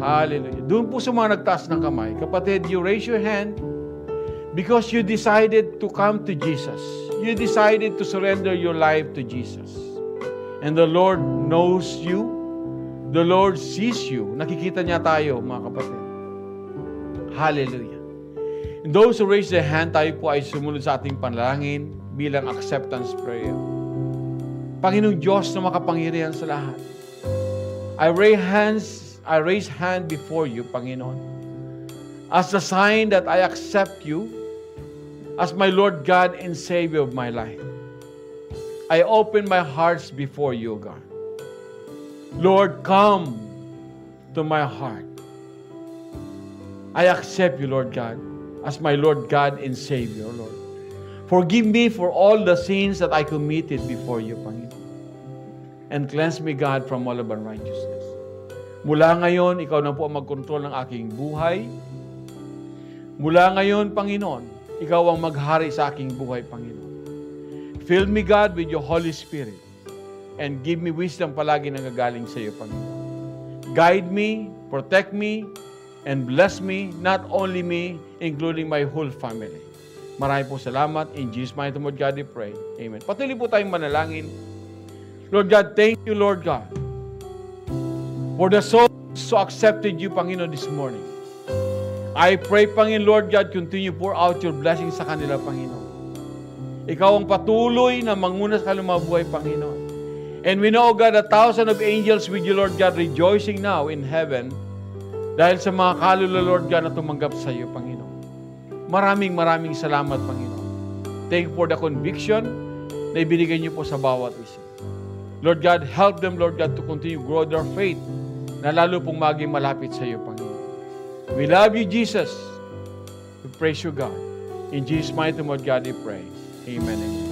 Hallelujah. Doon po sa mga nagtaas ng kamay, kapatid, you raise your hand because you decided to come to Jesus. You decided to surrender your life to Jesus. And the Lord knows you. The Lord sees you. Nakikita niya tayo, mga kapatid. Hallelujah. And those who raise their hand, tayo po ay sumunod sa ating panalangin bilang acceptance prayer. Panginoong Diyos na makapangyarihan sa lahat, I raise hand before you, Panginoon, as a sign that I accept you as my Lord God and Savior of my life. I open my hearts before you, God. Lord, come to my heart. I accept you, Lord God, as my Lord God and Savior, Lord. Forgive me for all the sins that I committed before you, Panginoon. And cleanse me, God, from all of unrighteousness. Mula ngayon, ikaw na po ang magkontrol ng aking buhay. Mula ngayon, Panginoon, ikaw ang maghari sa aking buhay, Panginoon. Fill me, God, with your Holy Spirit and give me wisdom palagi na gagaling sa iyo, Panginoon. Guide me, protect me, and bless me, not only me, including my whole family. Marami po salamat. In Jesus' mighty name, God, we pray. Amen. Patuloy po tayong manalangin. Lord God, thank you, Lord God, for the souls who accepted you, Panginoon, this morning. I pray, Panginoon, Lord God, continue pour out your blessings sa kanila, Panginoon. Ikaw ang patuloy na manguna sa kanilang mga buhay, Panginoon. And we know, God, 1,000 of angels with you, Lord God, rejoicing now in heaven dahil sa mga kaluluwa, Lord God, na tumanggap sa iyo, Panginoon. Maraming salamat, Panginoon. Thank you for the conviction na ibinigay niyo po sa bawat isa. Lord God, help them, Lord God, to continue to grow their faith na lalo pong maging malapit sa iyo, Panginoon. We love you, Jesus. We praise you, God. In Jesus' mighty name, Lord God, we pray. Amen.